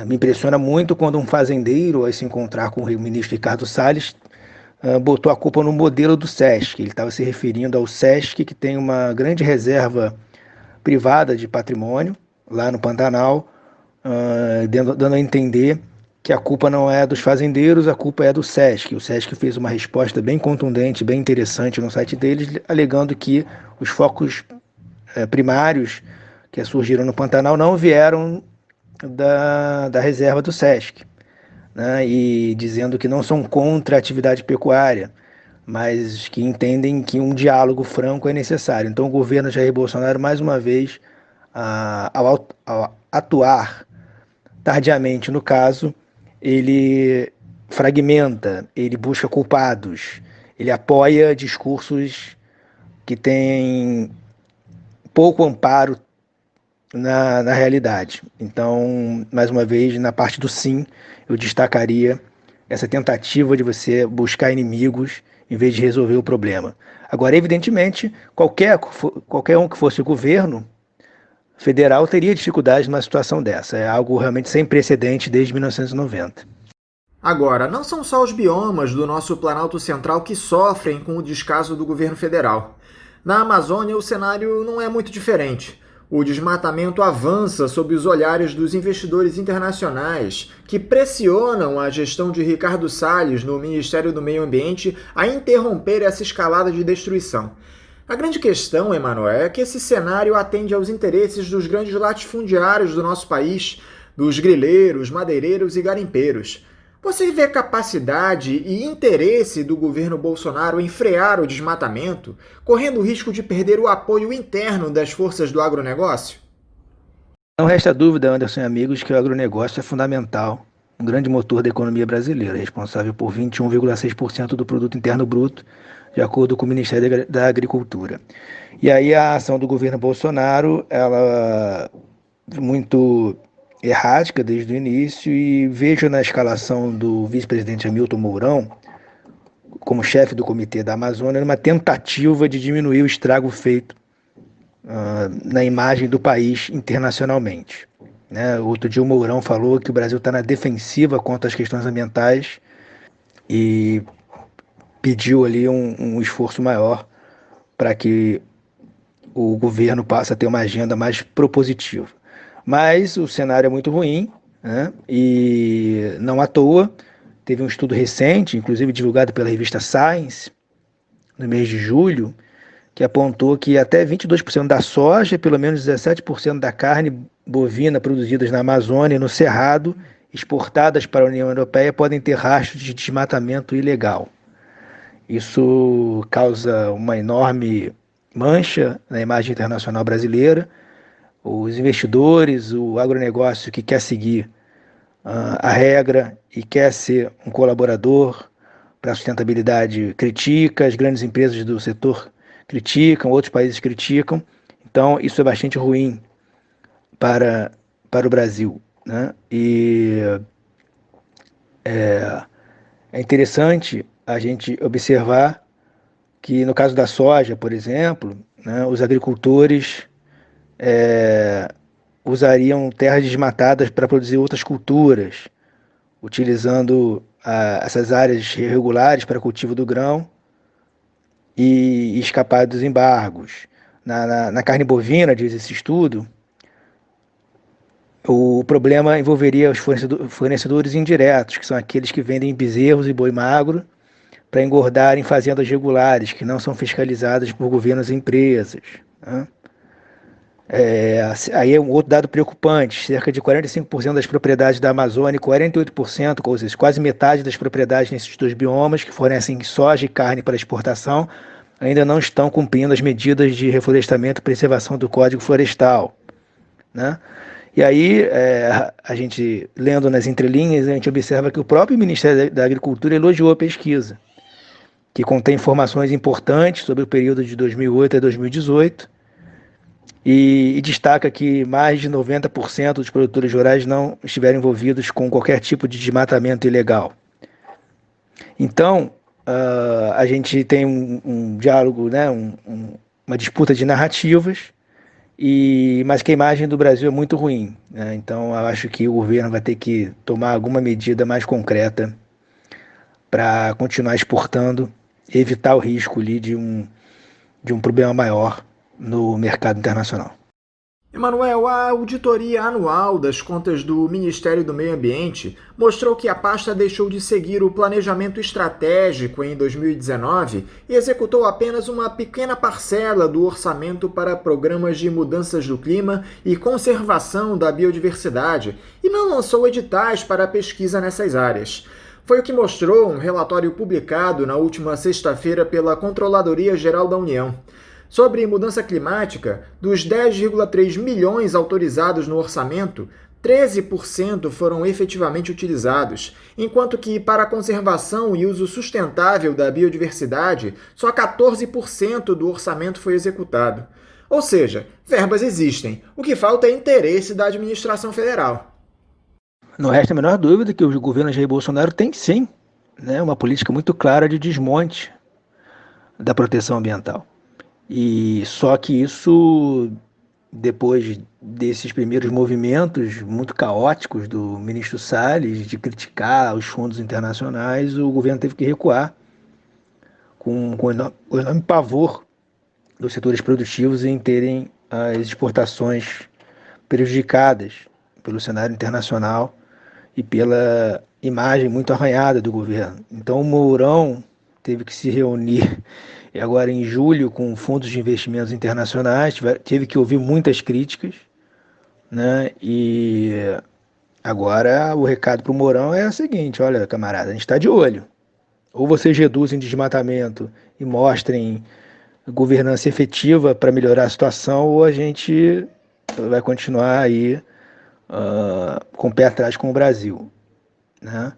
Me impressiona muito quando um fazendeiro, ao se encontrar com o ministro Ricardo Salles, botou a culpa no modelo do SESC. Ele estava se referindo ao SESC, que tem uma grande reserva privada de patrimônio lá no Pantanal, dando a entender que a culpa não é dos fazendeiros, a culpa é do SESC. O SESC fez uma resposta bem contundente, bem interessante no site deles, alegando que os focos primários que surgiram no Pantanal não vieram da reserva do SESC, né? E dizendo que não são contra a atividade pecuária, mas que entendem que um diálogo franco é necessário. Então o governo Jair Bolsonaro, mais uma vez, ao atuar tardiamente no caso, ele fragmenta, ele busca culpados, ele apoia discursos que têm pouco amparo na realidade. Então, mais uma vez, na parte do sim, eu destacaria essa tentativa de você buscar inimigos em vez de resolver o problema. Agora, evidentemente, qualquer um que fosse o governo federal teria dificuldade numa situação dessa. É algo realmente sem precedente desde 1990. Agora, não são só os biomas do nosso Planalto Central que sofrem com o descaso do governo federal. Na Amazônia, o cenário não é muito diferente. O desmatamento avança sob os olhares dos investidores internacionais, que pressionam a gestão de Ricardo Salles no Ministério do Meio Ambiente a interromper essa escalada de destruição. A grande questão, Emanuel, é que esse cenário atende aos interesses dos grandes latifundiários do nosso país, dos grileiros, madeireiros e garimpeiros. Você vê capacidade e interesse do governo Bolsonaro em frear o desmatamento, correndo o risco de perder o apoio interno das forças do agronegócio? Não resta dúvida, Anderson e amigos, que o agronegócio é fundamental, um grande motor da economia brasileira, responsável por 21,6% do produto interno bruto, de acordo com o Ministério da Agricultura. E aí a ação do governo Bolsonaro, ela é muito errática desde o início, e vejo na escalação do vice-presidente Hamilton Mourão como chefe do Comitê da Amazônia uma tentativa de diminuir o estrago feito na imagem do país internacionalmente, né? Outro dia o Mourão falou que o Brasil está na defensiva contra as questões ambientais e pediu ali um esforço maior para que o governo passe a ter uma agenda mais propositiva. Mas o cenário é muito ruim, né? E não à toa, teve um estudo recente, inclusive divulgado pela revista Science, no mês de julho, que apontou que até 22% da soja e pelo menos 17% da carne bovina produzidas na Amazônia e no Cerrado, exportadas para a União Europeia, podem ter rastros de desmatamento ilegal. Isso causa uma enorme mancha na imagem internacional brasileira. Os investidores, o agronegócio que quer seguir a regra e quer ser um colaborador para a sustentabilidade critica, as grandes empresas do setor criticam, outros países criticam. Então, isso é bastante ruim para o Brasil, né? E é interessante a gente observar que, no caso da soja, por exemplo, né, os agricultores usariam terras desmatadas para produzir outras culturas, utilizando essas áreas irregulares para cultivo do grão e escapar dos embargos. Na carne bovina, diz esse estudo, o problema envolveria os fornecedores indiretos, que são aqueles que vendem bezerros e boi magro para engordar em fazendas regulares, que não são fiscalizadas por governos e empresas, né? Aí é um outro dado preocupante: cerca de 45% das propriedades da Amazônia e 48%, ou seja, quase metade das propriedades nesses dois biomas que fornecem soja e carne para exportação, ainda não estão cumprindo as medidas de reflorestamento e preservação do Código Florestal, né? E aí, a gente, lendo nas entrelinhas, a gente observa que o próprio Ministério da Agricultura elogiou a pesquisa, que contém informações importantes sobre o período de 2008 a 2018, e destaca que mais de 90% dos produtores rurais não estiveram envolvidos com qualquer tipo de desmatamento ilegal. Então, a gente tem um diálogo, né, uma disputa de narrativas, mas que a imagem do Brasil é muito ruim, né? Então, eu acho que o governo vai ter que tomar alguma medida mais concreta para continuar exportando e evitar o risco ali de um problema maior no mercado internacional. Emanuel, a auditoria anual das contas do Ministério do Meio Ambiente mostrou que a pasta deixou de seguir o planejamento estratégico em 2019 e executou apenas uma pequena parcela do orçamento para programas de mudanças do clima e conservação da biodiversidade e não lançou editais para pesquisa nessas áreas. Foi o que mostrou um relatório publicado na última sexta-feira pela Controladoria Geral da União. Sobre mudança climática, dos 10,3 milhões autorizados no orçamento, 13% foram efetivamente utilizados, enquanto que para a conservação e uso sustentável da biodiversidade, só 14% do orçamento foi executado. Ou seja, verbas existem, o que falta é interesse da administração federal. Não resta a menor dúvida que o governo Jair Bolsonaro tem sim, né, uma política muito clara de desmonte da proteção ambiental. E só que isso, depois desses primeiros movimentos muito caóticos do ministro Salles de criticar os fundos internacionais, o governo teve que recuar com o enorme pavor dos setores produtivos em terem as exportações prejudicadas pelo cenário internacional e pela imagem muito arranhada do governo. Então o Mourão teve que se reunir agora em julho com fundos de investimentos internacionais, teve que ouvir muitas críticas, né? E agora o recado para o Mourão é o seguinte: olha, camarada, a gente está de olho. Ou vocês reduzem desmatamento e mostrem governança efetiva para melhorar a situação, ou a gente vai continuar aí com o pé atrás com o Brasil, né?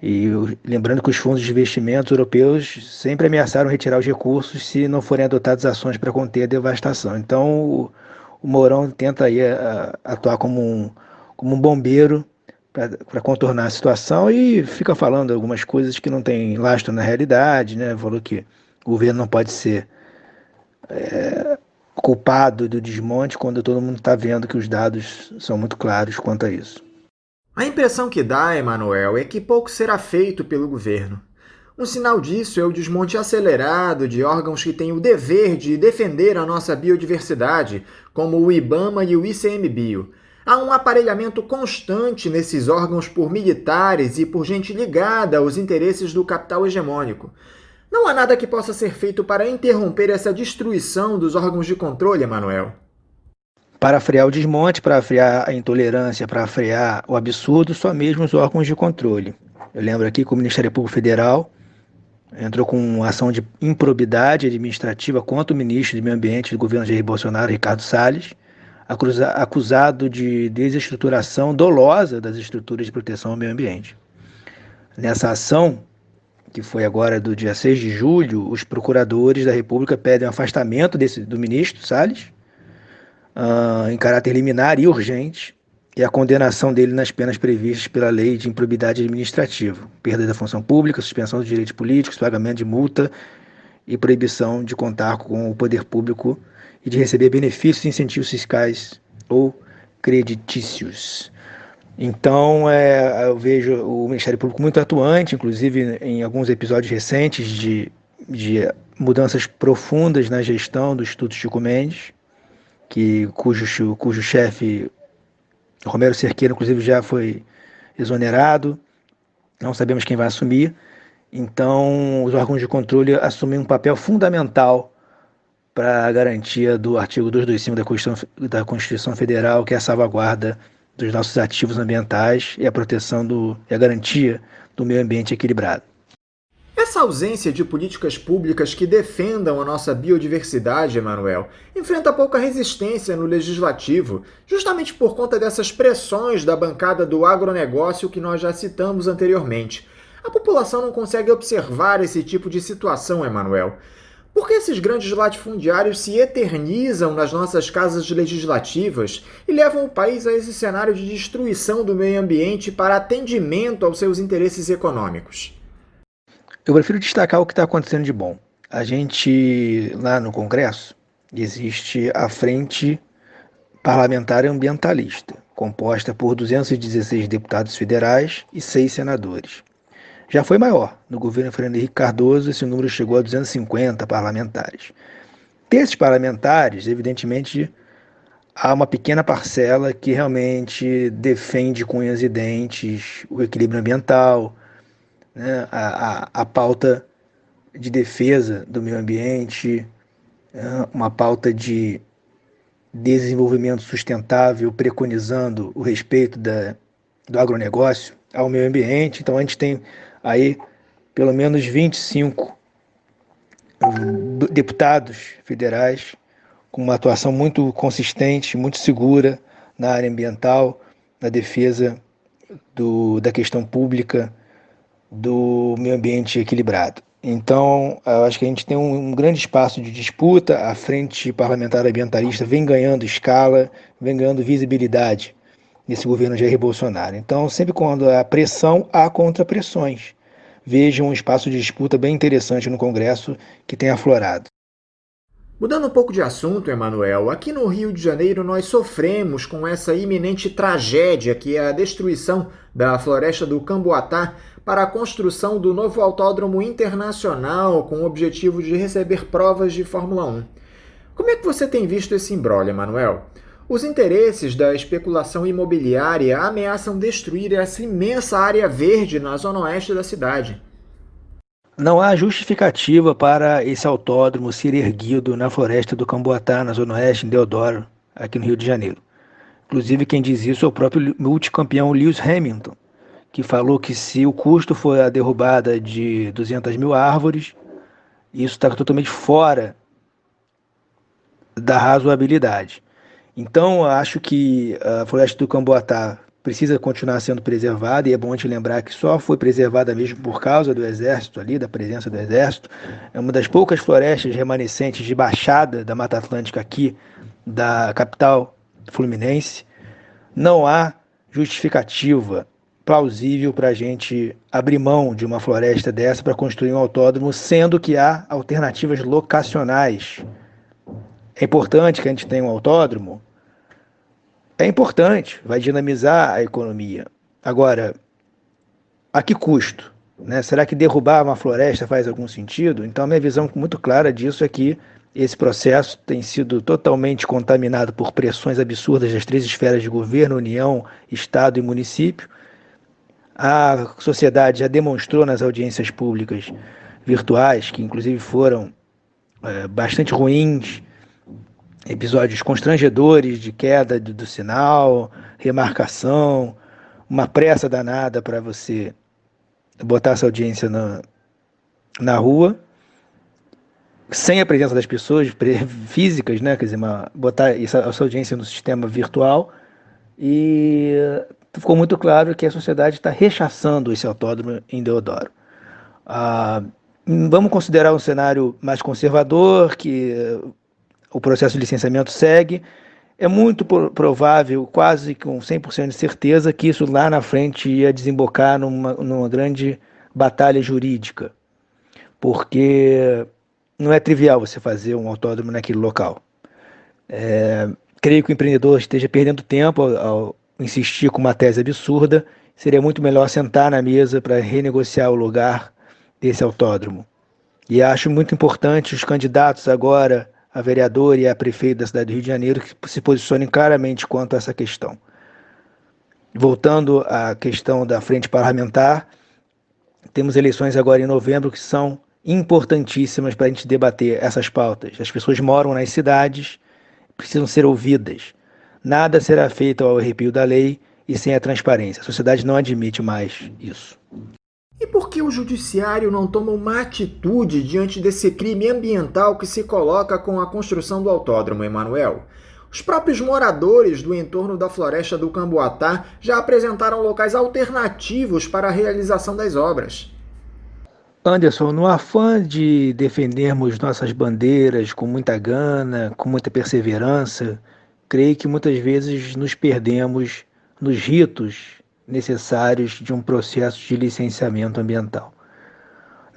E lembrando que os fundos de investimentos europeus sempre ameaçaram retirar os recursos se não forem adotadas ações para conter a devastação. Então o Mourão tenta aí atuar como um bombeiro para contornar a situação e fica falando algumas coisas que não têm lastro na realidade, né? Falou que o governo não pode ser culpado do desmonte quando todo mundo está vendo que os dados são muito claros quanto a isso. A impressão que dá, Emanuel, é que pouco será feito pelo governo. Um sinal disso é o desmonte acelerado de órgãos que têm o dever de defender a nossa biodiversidade, como o IBAMA e o ICMBio. Há um aparelhamento constante nesses órgãos por militares e por gente ligada aos interesses do capital hegemônico. Não há nada que possa ser feito para interromper essa destruição dos órgãos de controle, Emanuel. Para frear o desmonte, para frear a intolerância, para frear o absurdo, só mesmo os órgãos de controle. Eu lembro aqui que o Ministério Público Federal entrou com ação de improbidade administrativa contra o ministro do Meio Ambiente do governo Jair Bolsonaro, Ricardo Salles, acusado de desestruturação dolosa das estruturas de proteção ao meio ambiente. Nessa ação, que foi agora do dia 6 de julho, os procuradores da República pedem o afastamento do ministro Salles, em caráter liminar e urgente, e a condenação dele nas penas previstas pela Lei de Improbidade Administrativa: perda da função pública, suspensão dos direitos políticos, pagamento de multa e proibição de contar com o poder público e de receber benefícios e incentivos fiscais ou creditícios. Então, eu vejo o Ministério Público muito atuante, inclusive em alguns episódios recentes de mudanças profundas na gestão do Instituto Chico Mendes, cujo chefe, Romero Cerqueira, inclusive, já foi exonerado. Não sabemos quem vai assumir. Então, os órgãos de controle assumem um papel fundamental para a garantia do artigo 225 da Constituição Federal, que é a salvaguarda dos nossos ativos ambientais e a proteção e a garantia do meio ambiente equilibrado. Essa ausência de políticas públicas que defendam a nossa biodiversidade, Emanuel, enfrenta pouca resistência no legislativo, justamente por conta dessas pressões da bancada do agronegócio que nós já citamos anteriormente. A população não consegue observar esse tipo de situação, Emanuel. Por que esses grandes latifundiários se eternizam nas nossas casas legislativas e levam o país a esse cenário de destruição do meio ambiente para atendimento aos seus interesses econômicos? Eu prefiro destacar o que está acontecendo de bom. A gente, lá no Congresso, existe a Frente Parlamentar Ambientalista, composta por 216 deputados federais e 6 senadores. Já foi maior. No governo Fernando Henrique Cardoso, esse número chegou a 250 parlamentares. Desses parlamentares, evidentemente, há uma pequena parcela que realmente defende com unhas e dentes o equilíbrio ambiental, né, a pauta de defesa do meio ambiente, uma pauta de desenvolvimento sustentável, preconizando o respeito do agronegócio ao meio ambiente. Então a gente tem aí pelo menos 25 deputados federais com uma atuação muito consistente, muito segura na área ambiental, na defesa da questão pública, do meio ambiente equilibrado. Então, eu acho que a gente tem um grande espaço de disputa. A Frente Parlamentar Ambientalista vem ganhando escala, vem ganhando visibilidade nesse governo Jair Bolsonaro. Então, sempre quando há pressão, há contrapressões. Vejo um espaço de disputa bem interessante no Congresso que tem aflorado. Mudando um pouco de assunto, Emanuel, aqui no Rio de Janeiro nós sofremos com essa iminente tragédia que é a destruição da floresta do Camboatá para a construção do novo autódromo internacional com o objetivo de receber provas de Fórmula 1. Como é que você tem visto esse imbróglio, Emanuel? Os interesses da especulação imobiliária ameaçam destruir essa imensa área verde na zona oeste da cidade. Não há justificativa para esse autódromo ser erguido na floresta do Camboatá, na zona oeste, em Deodoro, aqui no Rio de Janeiro. Inclusive, quem diz isso é o próprio multicampeão Lewis Hamilton, que falou que se o custo for a derrubada de 200 mil árvores, isso está totalmente fora da razoabilidade. Então, eu acho que a floresta do Camboatá precisa continuar sendo preservada, e é bom a gente lembrar que só foi preservada mesmo por causa do Exército ali, da presença do Exército. É uma das poucas florestas remanescentes de baixada da Mata Atlântica aqui, da capital fluminense. Não há justificativa plausível para a gente abrir mão de uma floresta dessa para construir um autódromo, sendo que há alternativas locacionais. É importante que a gente tenha um autódromo? É importante, vai dinamizar a economia. Agora, a que custo? Né? Será que derrubar uma floresta faz algum sentido? Então, a minha visão muito clara disso é que esse processo tem sido totalmente contaminado por pressões absurdas das 3 esferas de governo, União, Estado e município. A sociedade já demonstrou nas audiências públicas virtuais, que inclusive foram bastante ruins, episódios constrangedores de queda do sinal, remarcação, uma pressa danada para você botar essa audiência na rua, sem a presença das pessoas físicas, né? Quer dizer, botar essa audiência no sistema virtual, e ficou muito claro que a sociedade está rechaçando esse autódromo em Deodoro. Vamos considerar um cenário mais conservador, que o processo de licenciamento segue. É muito provável, quase com 100% de certeza, que isso lá na frente ia desembocar numa grande batalha jurídica, porque não é trivial você fazer um autódromo naquele local. Creio que o empreendedor esteja perdendo tempo ao insistir com uma tese absurda. Seria muito melhor sentar na mesa para renegociar o lugar desse autódromo E acho muito importante os candidatos agora a vereador e a prefeito da cidade do Rio de Janeiro que se posicionem claramente quanto a essa questão. Voltando à questão da frente parlamentar, temos eleições agora em novembro que são importantíssimas para a gente debater essas pautas. As pessoas moram nas cidades, precisam ser ouvidas. Nada será feito ao arrepio da lei e sem a transparência. A sociedade não admite mais isso. E por que o judiciário não toma uma atitude diante desse crime ambiental que se coloca com a construção do autódromo, Emanuel? Os próprios moradores do entorno da floresta do Camboatá já apresentaram locais alternativos para a realização das obras. Anderson, no afã de defendermos nossas bandeiras com muita gana, com muita perseverança, creio que muitas vezes nos perdemos nos ritos necessários de um processo de licenciamento ambiental.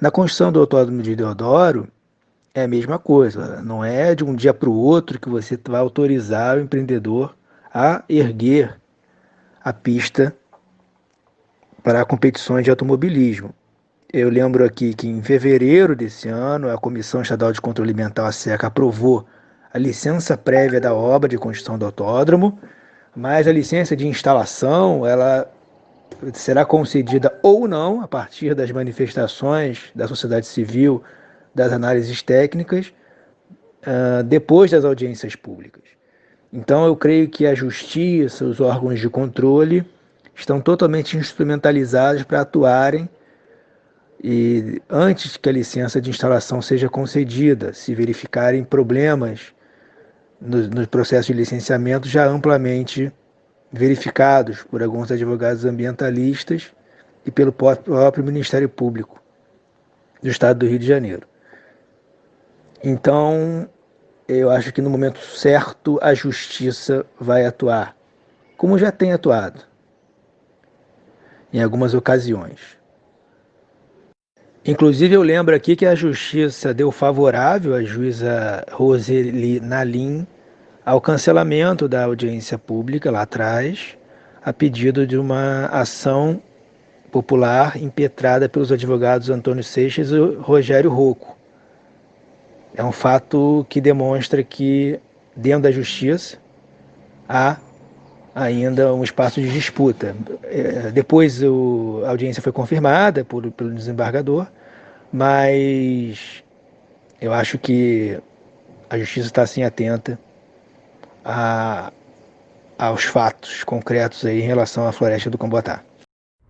Na construção do Autódromo de Deodoro, é a mesma coisa. Não é de um dia para o outro que você vai autorizar o empreendedor a erguer a pista para competições de automobilismo. Eu lembro aqui que em fevereiro desse ano, a Comissão Estadual de Controle Ambiental, a SECA, aprovou a licença prévia da obra de construção do autódromo, mas a licença de instalação, ela será concedida ou não a partir das manifestações da sociedade civil, das análises técnicas, depois das audiências públicas. Então eu creio que a justiça, os órgãos de controle estão totalmente instrumentalizados para atuarem e antes que a licença de instalação seja concedida, se verificarem problemas no processo de licenciamento já amplamente verificados por alguns advogados ambientalistas e pelo próprio Ministério Público do Estado do Rio de Janeiro. Então, eu acho que no momento certo a justiça vai atuar, como já tem atuado em algumas ocasiões. Inclusive, eu lembro aqui que a justiça deu favorável à juíza Roseli Nalim ao cancelamento da audiência pública lá atrás, a pedido de uma ação popular impetrada pelos advogados Antônio Seixas e Rogério Rocco. É um fato que demonstra que, dentro da justiça, há ainda um espaço de disputa. Depois a audiência foi confirmada pelo desembargador, mas eu acho que a justiça está assim atenta aos fatos concretos aí em relação à floresta do Camboatá.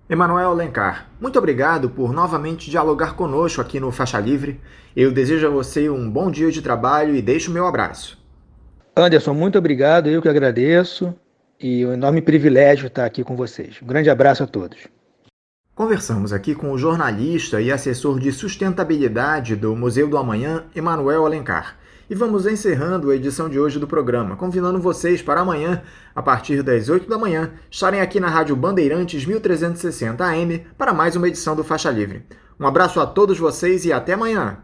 Emanuel Alencar, muito obrigado por novamente dialogar conosco aqui no Faixa Livre. Eu desejo a você um bom dia de trabalho e deixo o meu abraço. Anderson, muito obrigado, eu que agradeço e um enorme privilégio estar aqui com vocês. Um grande abraço a todos. Conversamos aqui com o jornalista e assessor de sustentabilidade do Museu do Amanhã, Emanuel Alencar. E vamos encerrando a edição de hoje do programa, convidando vocês para amanhã, a partir das 8 da manhã, estarem aqui na Rádio Bandeirantes 1360 AM para mais uma edição do Faixa Livre. Um abraço a todos vocês e até amanhã!